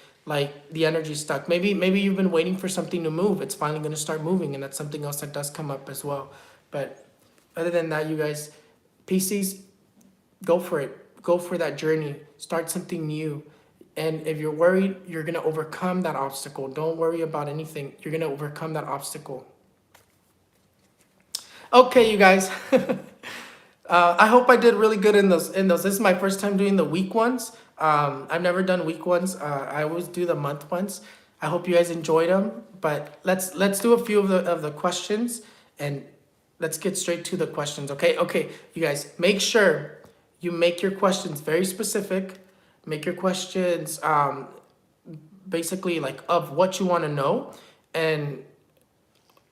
the energy is stuck. Maybe you've been waiting for something to move. It's finally gonna start moving, and that's something else that does come up as well. But other than that, you guys, Pisces, go for it. Go for that journey. Start something new. And if you're worried, you're going to overcome that obstacle. Don't worry about anything. You're going to overcome that obstacle. Okay, you guys. I hope I did really good in those. This is my first time doing the week ones. I've never done week ones. I always do the month ones. I hope you guys enjoyed them. But let's do a few of the questions, and let's get straight to the questions. Okay, you guys, make sure you make your questions very specific. Make your questions basically like of what you want to know, and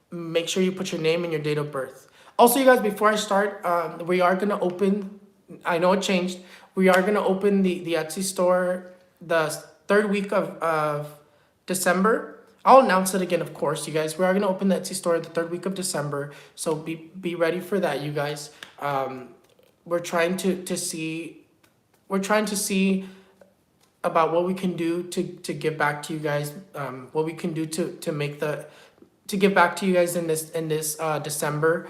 make sure you put your name and your date of birth. Also, you guys, before I start, we are going to open, I know it changed, we are going to open the Etsy store the third week of December. I'll announce it again, of course, you guys. We are going to open the Etsy store the third week of December, so be ready for that, you guys. We're trying to see about what we can do to give back to you guys, what we can do to give back to you guys in this December,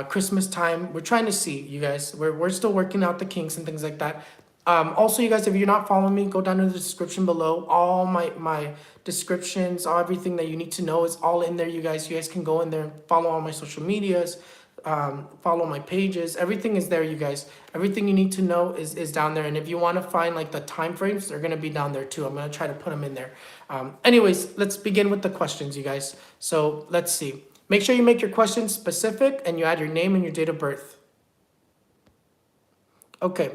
Christmas time. We're trying to see, you guys. We're still working out the kinks and things like that. Also, you guys, if you're not following me, go down to the description below. All my descriptions, everything that you need to know is all in there, you guys. You guys can go in there and follow all my social medias, follow my pages. Everything is there, you guys. Everything you need to know is down there. And if you want to find like the time frames, they're going to be down there too. I'm going to try to put them in there. Anyways, let's begin with the questions, you guys. So let's see. Make sure you make your questions specific and you add your name and your date of birth. Okay.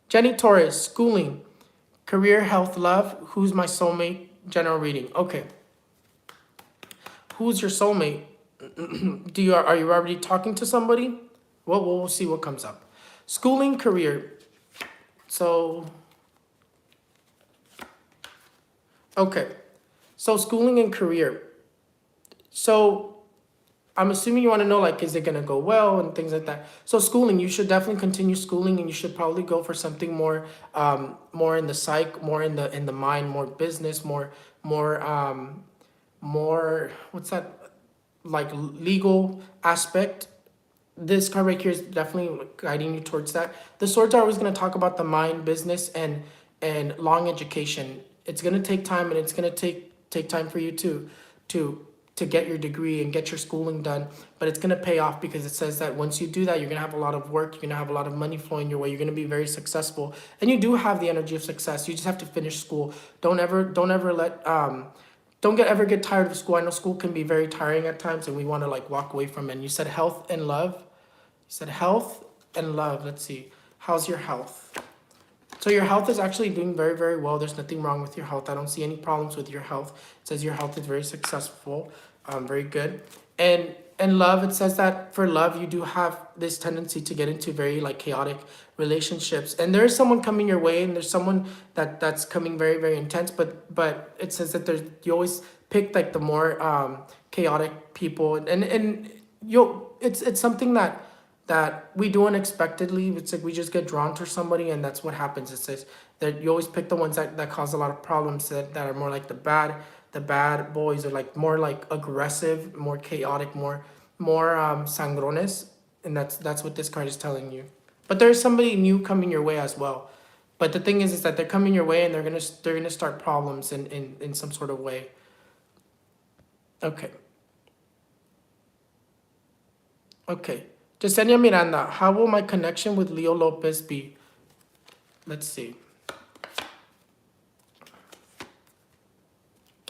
Jenny Torres, schooling, career, health, love. Who's my soulmate? General reading. Okay. Who's your soulmate? Are you already talking to somebody? Well, we'll see what comes up. Schooling, career. So, okay. So schooling and career. So I'm assuming you want to know, like, is it going to go well and things like that. So schooling, you should definitely continue schooling, and you should probably go for something more, more in the psych, more in the mind, more business, more, what's that, like legal aspect. This card right here is definitely guiding you towards that. The swords are always going to talk about the mind, business, and long education. It's going to take time, and it's going to take time for you to get your degree and get your schooling done, but it's going to pay off, because it says that once you do that, you're going to have a lot of work, you're going to have a lot of money flowing your way, you're going to be very successful, and you do have the energy of success. You just have to finish school. Don't ever let don't ever get tired of school. I know school can be very tiring at times, and we want to like walk away from it. And you said health and love. You said health and love. Let's see. How's your health? So your health is actually doing very, very well. There's nothing wrong with your health. I don't see any problems with your health. It says your health is very successful, very good. And love, it says that for love, you do have this tendency to get into very like chaotic relationships. And there is someone coming your way, and there's someone that's coming very, very intense. But it says that you always pick like the more chaotic people, and it's something that we do unexpectedly. It's like we just get drawn to somebody, and that's what happens. It says that you always pick the ones that cause a lot of problems, that are more like the bad boys, are like more like aggressive, more chaotic, more sangrones, and that's what this card is telling you. But there's somebody new coming your way as well. But the thing is that they're coming your way, and they're gonna start problems in some sort of way. Okay. Okay. Yesenia Miranda, how will my connection with Leo Lopez be? Let's see.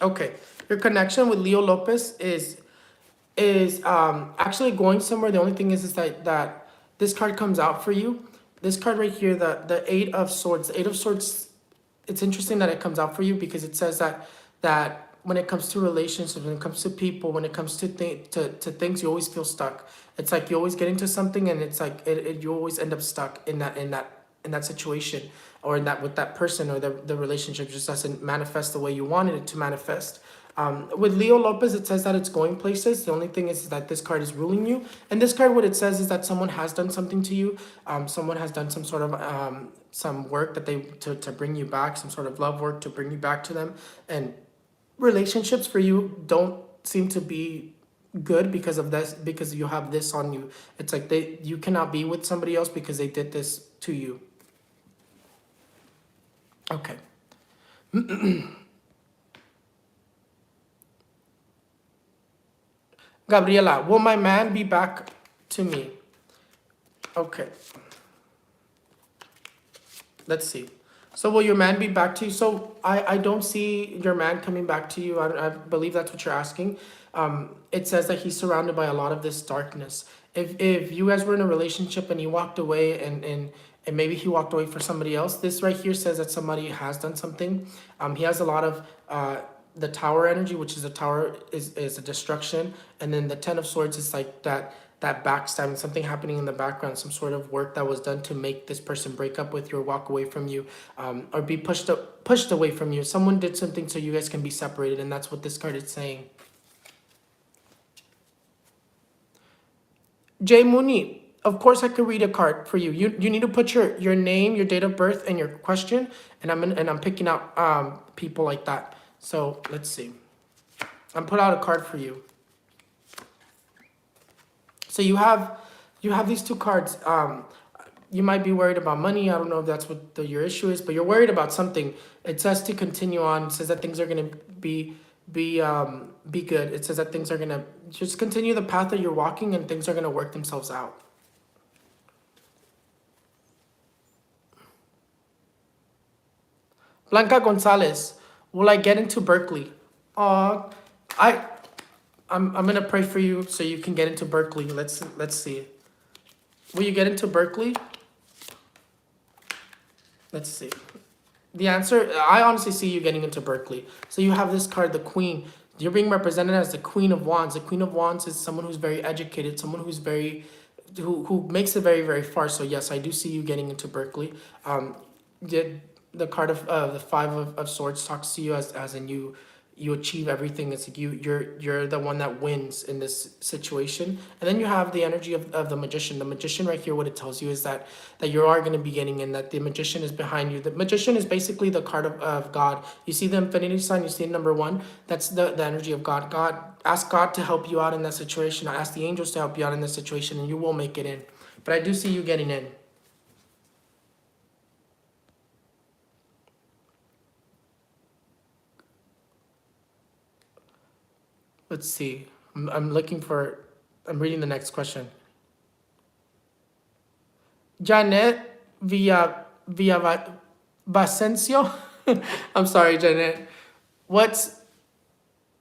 Okay, your connection with Leo Lopez is actually going somewhere. The only thing is that this card comes out for you. This card right here, the Eight of Swords. The Eight of Swords, it's interesting that it comes out for you, because it says that when it comes to relationships, when it comes to people, when it comes to things, you always feel stuck. It's like you always get into something, and it's like you always end up stuck in that situation, or with that person, or the relationship just doesn't manifest the way you wanted it to manifest. With Leo Lopez, it says that it's going places. The only thing is that this card is ruling you. And this card, what it says is that someone has done something to you. Someone has done some sort of some work that to bring you back, some sort of love work to bring you back to them. And relationships for you don't seem to be good because of this, because you have this on you. It's like you cannot be with somebody else because they did this to you. Okay. Gabriela, will my man be back to me? Okay. Let's see. So will your man be back to you? So I don't see your man coming back to you. I believe that's what you're asking. It says that he's surrounded by a lot of this darkness. If you guys were in a relationship and he walked away and maybe he walked away for somebody else, this right here says that somebody has done something. He has a lot of the Tower energy, which is a tower is a destruction. And then the Ten of Swords is like that backstabbing, something happening in the background, some sort of work that was done to make this person break up with you or walk away from you, or be pushed away from you. Someone did something so you guys can be separated, and that's what this card is saying. Jay Mooney, of course I could read a card for you. You need to put your name, your date of birth, and your question, and I'm picking out people like that. So let's see. I'm put out a card for you. So you have these two cards. You might be worried about money. I don't know if that's what your issue is, but you're worried about something. It says to continue on. It says that things are going to be be good. It says that things are gonna just continue the path that you're walking, and things are gonna work themselves out. Blanca Gonzalez, will I get into Berkeley? Uh, I I'm gonna pray for you so you can get into Berkeley. Let's see. Will you get into Berkeley? Let's see. The answer, I honestly see you getting into Berkeley. So you have this card, the Queen. You're being represented as the Queen of Wands. The Queen of Wands is someone who's very educated, someone who's who makes it very, very far. So yes, I do see you getting into Berkeley. The card of the Five of Swords talks to you as in you achieve everything. It's like you're the one that wins in this situation. And then you have the energy of the Magician. The Magician right here, what it tells you is that you are going to be getting in, that the Magician is behind you. The Magician is basically the card of God. You see the infinity sign, you see number 1, that's the energy of God. Ask God to help you out in that situation. Ask the angels to help you out in this situation, and you will make it in. But I do see you getting in. Let's see. I'm reading the next question. Janet Villavicencio. I'm sorry, Janet.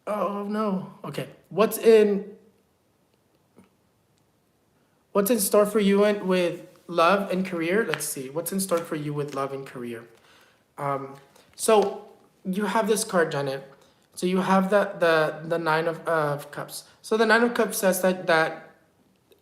Oh no. Okay. What's in store for you with love and career? Let's see. What's in store for you with love and career? So you have this card, Janet. So you have the Nine of Cups. So the Nine of Cups says that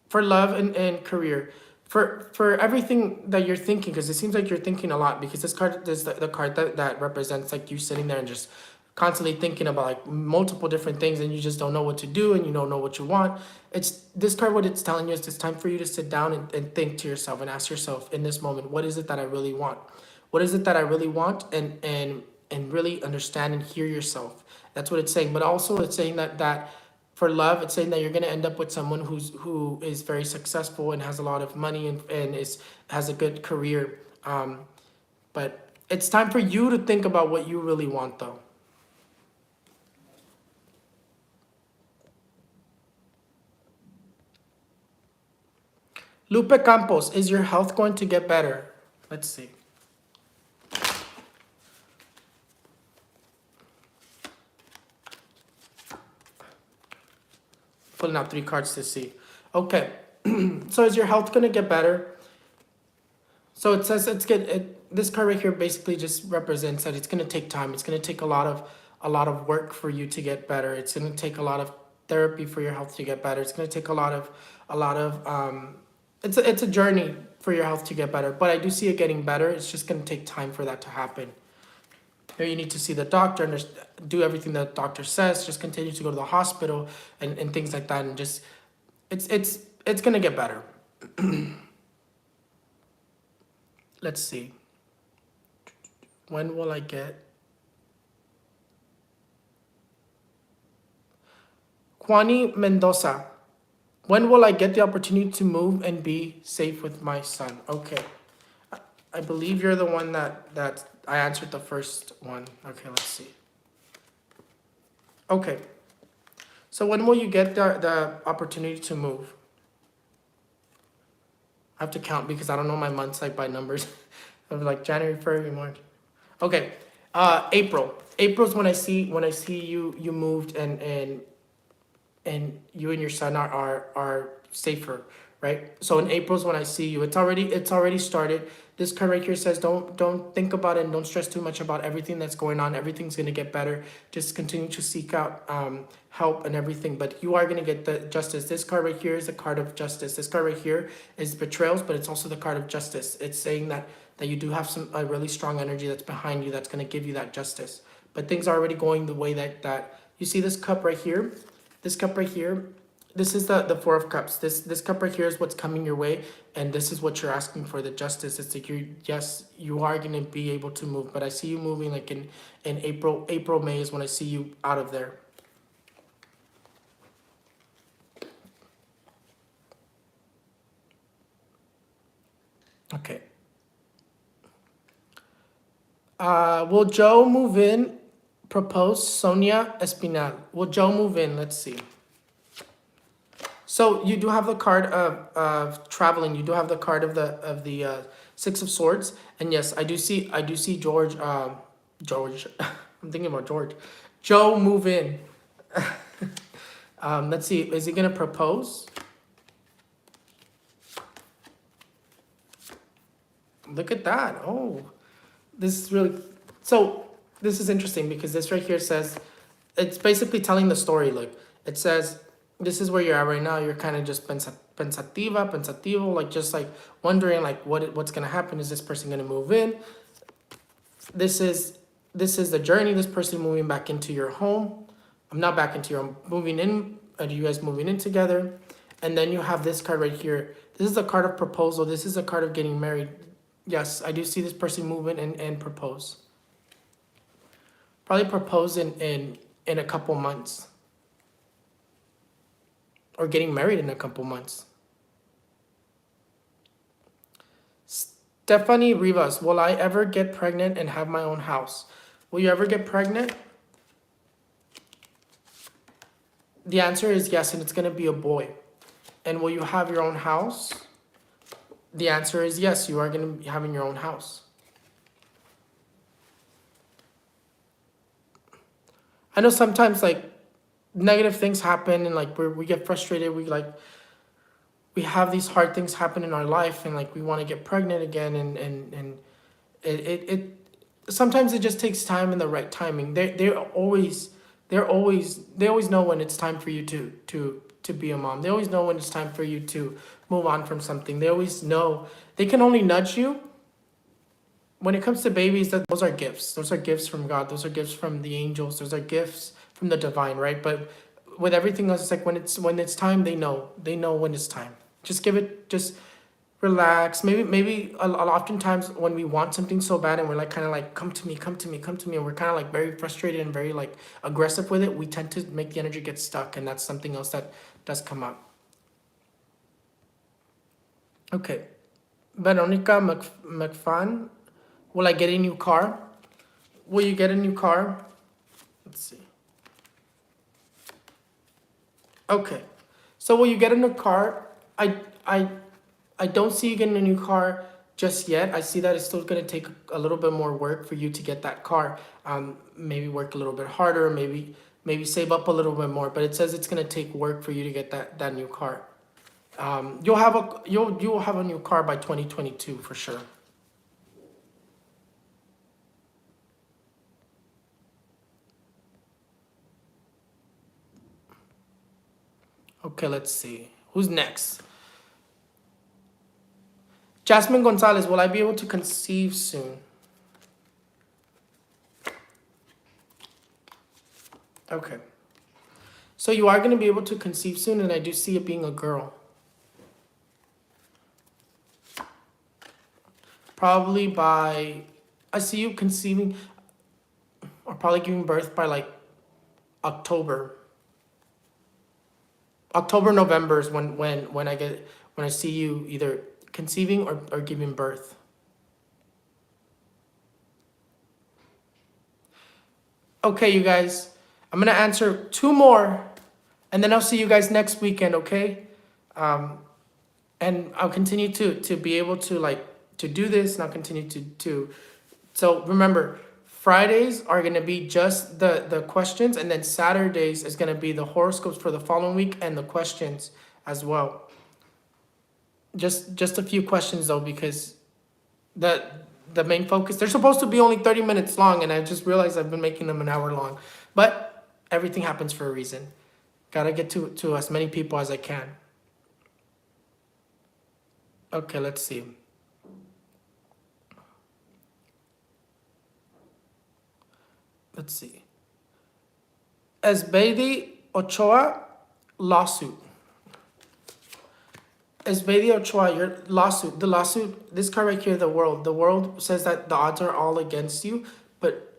for love and career, for everything that you're thinking, because it seems like you're thinking a lot, because this card is the card that represents like you sitting there and just constantly thinking about like multiple different things, and you just don't know what to do, and you don't know what you want. It's this card, what it's telling you is it's time for you to sit down and think to yourself and ask yourself in this moment, what is it that I really want? What is it that I really want? And really understand and hear yourself. That's what it's saying. But also it's saying that for love, it's saying that you're going to end up with someone who is very successful and has a lot of money and has a good career. But it's time for you to think about what you really want, though. Lupe Campos, is your health going to get better? Let's see. Pulling out 3 cards to see. Okay. So is your health going to get better? So it says this card right here basically just represents that it's going to take time. It's going to take a lot of work for you to get better. It's going to take a lot of therapy for your health to get better. It's going to take a lot of it's a journey for your health to get better. But I do see it getting better. It's just going to take time for that to happen. Here you need to see the doctor and do everything that the doctor says. Just continue to go to the hospital and things like that, and just it's gonna get better. Let's see. When will I get? Juani Mendoza. When will I get the opportunity to move and be safe with my son? Okay. I believe you're the one that I answered the first one. Okay, let's see. Okay. So when will you get the opportunity to move? I have to count because I don't know my months like by numbers. I'm like January, February, March. Okay. April. April's when I see you moved and you and your son are safer, right? So in April's when I see you, it's already started. This card right here says don't think about it and don't stress too much about everything that's going on. Everything's gonna get better. Just continue to seek out help and everything. But you are gonna get the justice. This card right here is the card of justice. This card right here is betrayals, but it's also the card of justice. It's saying that you do have a really strong energy that's behind you that's gonna give you that justice. But things are already going the way that you see this cup right here. This cup right here, this is the Four of Cups. This cup right here is what's coming your way, and this is what you're asking for, the justice. It's like you are gonna be able to move, but I see you moving like in April, May is when I see you out of there. Okay. Will Joe move in propose Sonia Espinal. Will Joe move in? Let's see. So you do have the card of traveling. You do have the card of the Six of Swords. And yes, I do see George. George. I'm thinking about George. Joe move in. Let's see. Is he gonna propose? Look at that. Oh, this is really, so this is interesting because this right here says, it's basically telling the story. Like it says, this is where you're at right now. You're kind of just pensativo, like just like wondering like what's going to happen. Is this person going to move in? This is the journey. This person moving back into your home. I'm not back into your home, moving in. Are you guys moving in together? And then you have this card right here. This is a card of proposal. This is a card of getting married. Yes, I do see this person move in and propose. Probably propose in a couple months. Or getting married in a couple months. Stephanie Rivas, will I ever get pregnant and have my own house? Will you ever get pregnant? The answer is yes, and it's going to be a boy. And will you have your own house? The answer is yes, you are going to be having your own house. I know sometimes like negative things happen and like we get frustrated. We have these hard things happen in our life and like we want to get pregnant again and it sometimes it just takes time and the right timing. They always know when it's time for you to be a mom. They always know when it's time for you to move on from something. They always know. They can only nudge you. When it comes to babies, those are gifts. Those are gifts from God. Those are gifts from the angels. Those are gifts from the divine, right? But with everything else, it's like when it's time, they know. They know when it's time. Just relax. Maybe oftentimes when we want something so bad and we're like kind of like come to me, and we're kind of like very frustrated and very like aggressive with it, we tend to make the energy get stuck, and that's something else that does come up. Okay, Veronica McFan, will I get a new car? Will you get a new car? Let's see. Okay, so will you get a new car? I don't see you getting a new car just yet. I see that it's still going to take a little bit more work for you to get that car. Maybe work a little bit harder, maybe save up a little bit more. But it says it's going to take work for you to get that new car. You'll have a new car by 2022 for sure. Okay, let's see. Who's next? Jasmine Gonzalez, will I be able to conceive soon? Okay. So you are going to be able to conceive soon, and I do see it being a girl. Probably I see you conceiving or probably giving birth by like October. November is when I see you either conceiving or giving birth. Okay, you guys, I'm gonna answer 2 more, and then I'll see you guys next weekend. Okay, and I'll continue to be able to do this, and I'll continue to. So remember, Fridays are gonna be just the questions, and then Saturdays is gonna be the horoscopes for the following week and the questions as well. Just a few questions though, because the main focus, they're supposed to be only 30 minutes long, and I just realized I've been making them an hour long. But everything happens for a reason. Gotta get to as many people as I can. Okay, let's see. Let's see. Esbeidi Ochoa lawsuit. Esbeidi Ochoa, your lawsuit. The lawsuit, this card right here, the world. The world says that the odds are all against you, but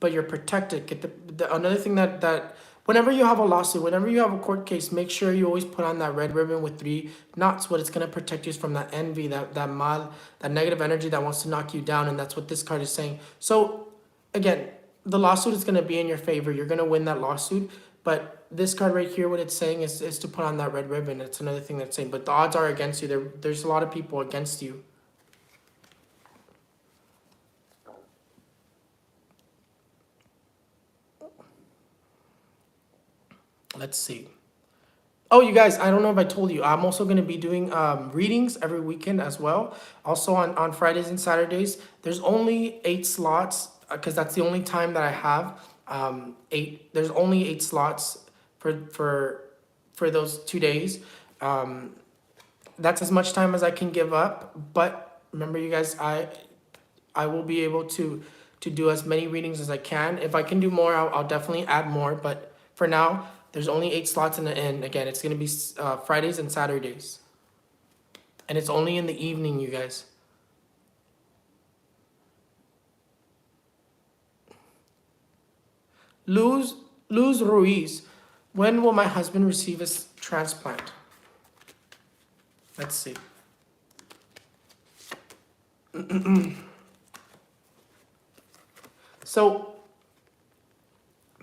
you're protected. Another thing that whenever you have a lawsuit, whenever you have a court case, make sure you always put on that red ribbon with 3 knots. What it's gonna protect you is from that envy, that mal, that negative energy that wants to knock you down, and that's what this card is saying. So again, the lawsuit is going to be in your favor. You're going to win that lawsuit. But this card right here, what it's saying is to put on that red ribbon. It's another thing that's saying. But the odds are against you. There's a lot of people against you. Let's see. Oh, you guys, I don't know if I told you. I'm also going to be doing readings every weekend as well. Also on Fridays and Saturdays. There's only 8 slots because that's the only time that I have. 8. There's only 8 slots for those 2 days. That's as much time as I can give up. But remember, you guys, I will be able to do as many readings as I can. If I can do more, I'll definitely add more. But for now, there's only 8 slots in the end. Again, it's going to be Fridays and Saturdays. And it's only in the evening, you guys. Luz Ruiz. When will my husband receive his transplant? Let's see. So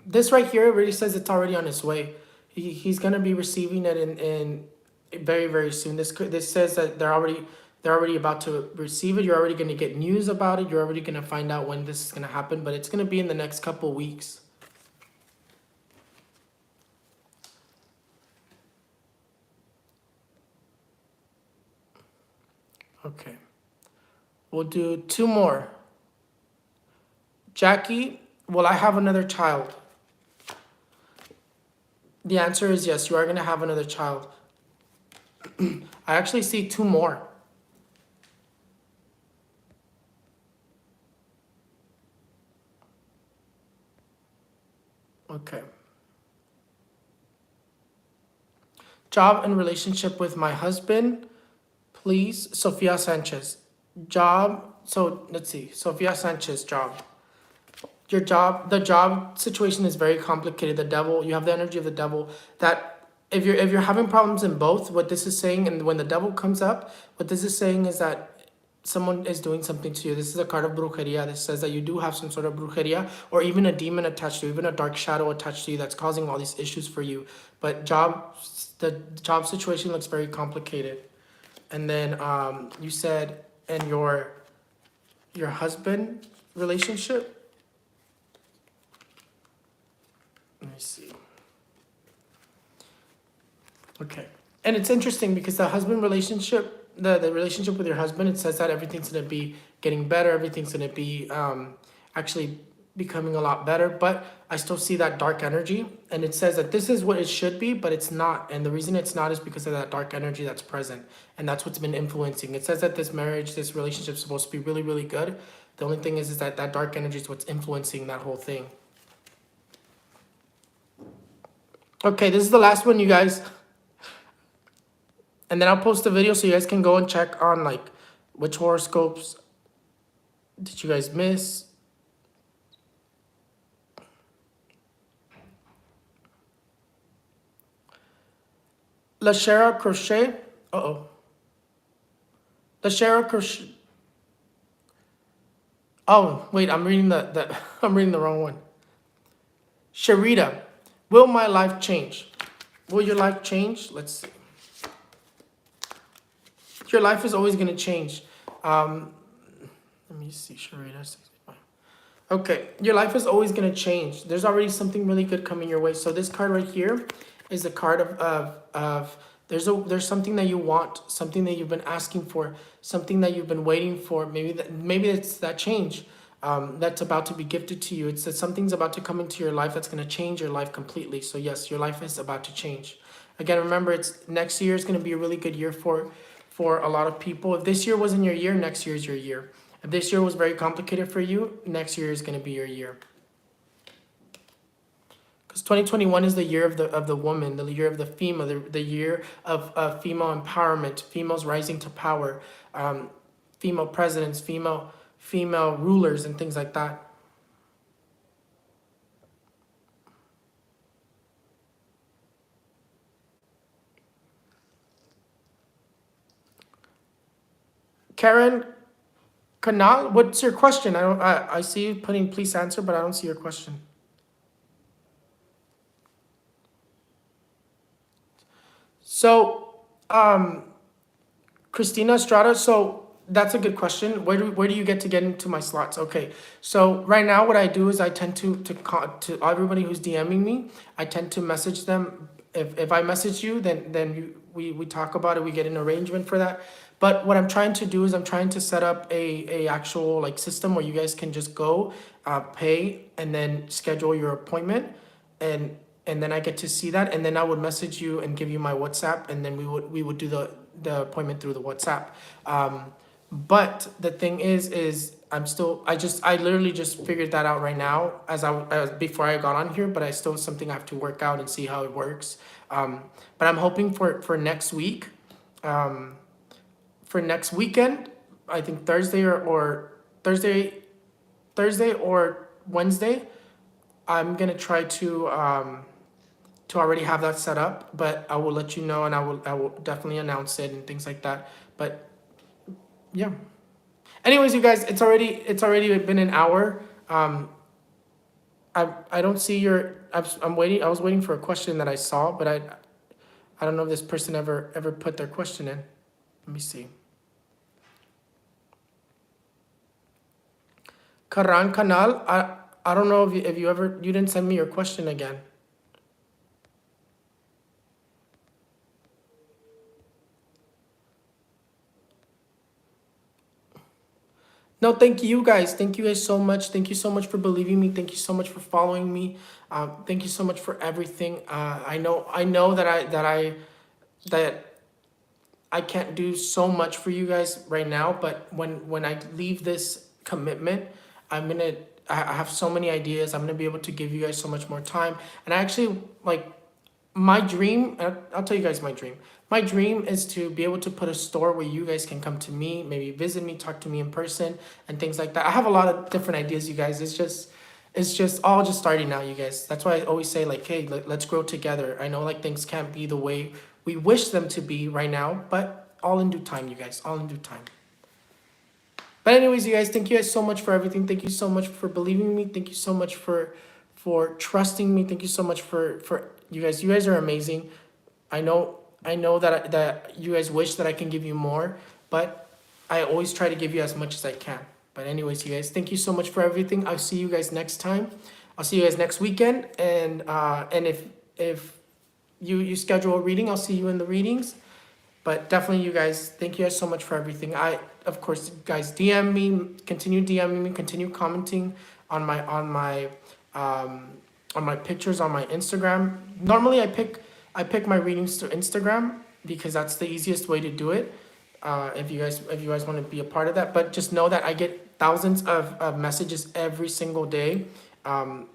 this right here already says it's already on its way. He's gonna be receiving it in very, very soon. This says that they're already about to receive it. You're already gonna get news about it. You're already gonna find out when this is gonna happen, but it's gonna be in the next couple weeks. Okay. We'll do 2 more. Jackie, will I have another child? The answer is yes, you are going to have another child. I actually see 2 more. Okay. Job and relationship with my husband, please. Sofia Sanchez. Job, so let's see. Sofia Sanchez, job. Your job, the job situation is very complicated. The devil, you have the energy of the devil. That if you're having problems in both, what this is saying, and when the devil comes up, what this is saying is that someone is doing something to you. This is a card of brujeria. This says that you do have some sort of brujeria or even a demon attached to you, even a dark shadow attached to you that's causing all these issues for you. But the job situation looks very complicated. And then you said, and your husband relationship. Let me see. Okay. And it's interesting because the husband relationship, the relationship with your husband, it says that everything's going to be getting better. Everything's going to be actually becoming a lot better. But I still see that dark energy. And it says that this is what it should be, but it's not. And the reason it's not is because of that dark energy that's present. And that's what's been influencing. It says that this marriage, this relationship is supposed to be really, really good. The only thing is that that dark energy is what's influencing that whole thing. Okay, this is the last one, you guys. And then I'll post a video so you guys can go and check on like which horoscopes did you guys miss. Lashera Crochet. Lashera Crochet. Oh, wait, I'm reading I'm reading the wrong one. Sharita, will my life change? Will your life change? Let's see. Your life is always going to change. Let me see, Sharita. Okay, your life is always going to change. There's already something really good coming your way. So this card right here is the card of there's something that you want, something that you've been asking for, something that you've been waiting for. Maybe it's that change that's about to be gifted to you. It's that something's about to come into your life that's going to change your life completely. So yes, your life is about to change. Again, remember, next year is going to be a really good year for a lot of people. If this year wasn't your year, next year is your year. If this year was very complicated for you, next year is going to be your year. Because 2021 is the year of the woman, the year of the female, the year of female empowerment, females rising to power, female presidents, female rulers, and things like that. Karen Kanal, what's your question? I see you putting please answer, but I don't see your question. So, Christina Estrada, so that's a good question. Where do you get into my slots? Okay, so right now what I do is I tend to everybody who's DMing me, I tend to message them. If I message you, then we talk about it. We get an arrangement for that. But what I'm trying to do is I'm trying to set up a actual like system where you guys can just go, pay, and then schedule your appointment, and then I get to see that, and then I would message you and give you my WhatsApp, and then we would do the appointment through the WhatsApp. But the thing is I literally just figured that out right now as before I got on here, but I still something I have to work out and see how it works. But I'm hoping for next week, for next weekend, I think Thursday or Thursday or Wednesday, I'm gonna try to already have that set up, but I will let you know, and I will definitely announce it and things like that. But yeah. Anyways, you guys, it's already been an hour. I don't see your. I'm waiting. I was waiting for a question that I saw, but I don't know if this person ever put their question in. Let me see. Karan Kanal, I don't know if you didn't send me your question again. No, thank you guys. Thank you guys so much. Thank you so much for believing me. Thank you so much for following me. Thank you so much for everything. I know that I can't do so much for you guys right now, but when I leave this commitment, I have so many ideas. I'm gonna be able to give you guys so much more time. And I actually like my dream. I'll tell you guys my dream. My dream is to be able to put a store where you guys can come to me, maybe visit me, talk to me in person, and things like that. I have a lot of different ideas, you guys. It's just all just starting now, you guys. That's why I always say like, hey, let's grow together. I know like things can't be the way we wish them to be right now, but all in due time, you guys. All in due time. But anyways, you guys, thank you guys so much for everything. Thank you so much for believing in me. Thank you so much for trusting me. Thank you so much for you guys. You guys are amazing. I know that you guys wish that I can give you more, but I always try to give you as much as I can. But anyways, you guys, thank you so much for everything. I'll see you guys next time. I'll see you guys next weekend. And if you schedule a reading, I'll see you in the readings. But definitely, you guys, thank you guys so much for everything. Of course, guys, DM me, continue DMing me, continue commenting on my pictures on my Instagram. Normally, I pick my readings to Instagram because that's the easiest way to do it. If you guys want to be a part of that, but just know that I get thousands of messages every single day, and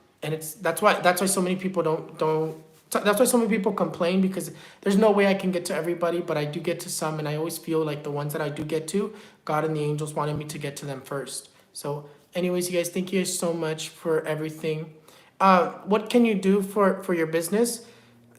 that's why so many people don't. That's why so many people complain, because there's no way I can get to everybody, but I do get to some, and I always feel like the ones that I do get to, God and the angels wanted me to get to them first. So anyways, you guys, thank you guys so much for everything. What can you do for your business?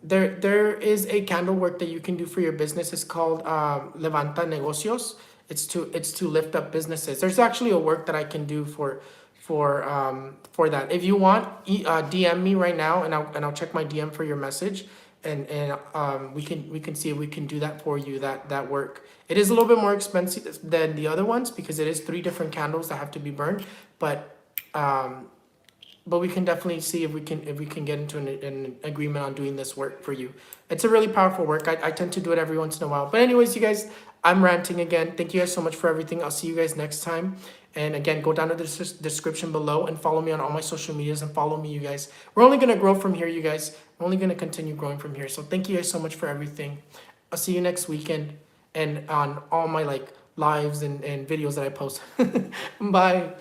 There is a candle work that you can do for your business. It's called Levanta Negocios. It's to lift up businesses. There's actually a work that I can do for that. If you want, DM me right now, and I'll check my DM for your message, and we can see if we can do that for you. That work. It is a little bit more expensive than the other ones because it is 3 different candles that have to be burned, but we can definitely see if we can get into an agreement on doing this work for you. It's a really powerful work. I tend to do it every once in a while. But anyways, you guys, I'm ranting again. Thank you guys so much for everything. I'll see you guys next time. And again, go down to the description below and follow me on all my social medias and follow me, you guys. We're only going to grow from here, you guys. We're only going to continue growing from here. So thank you guys so much for everything. I'll see you next weekend and on all my lives and videos that I post. Bye.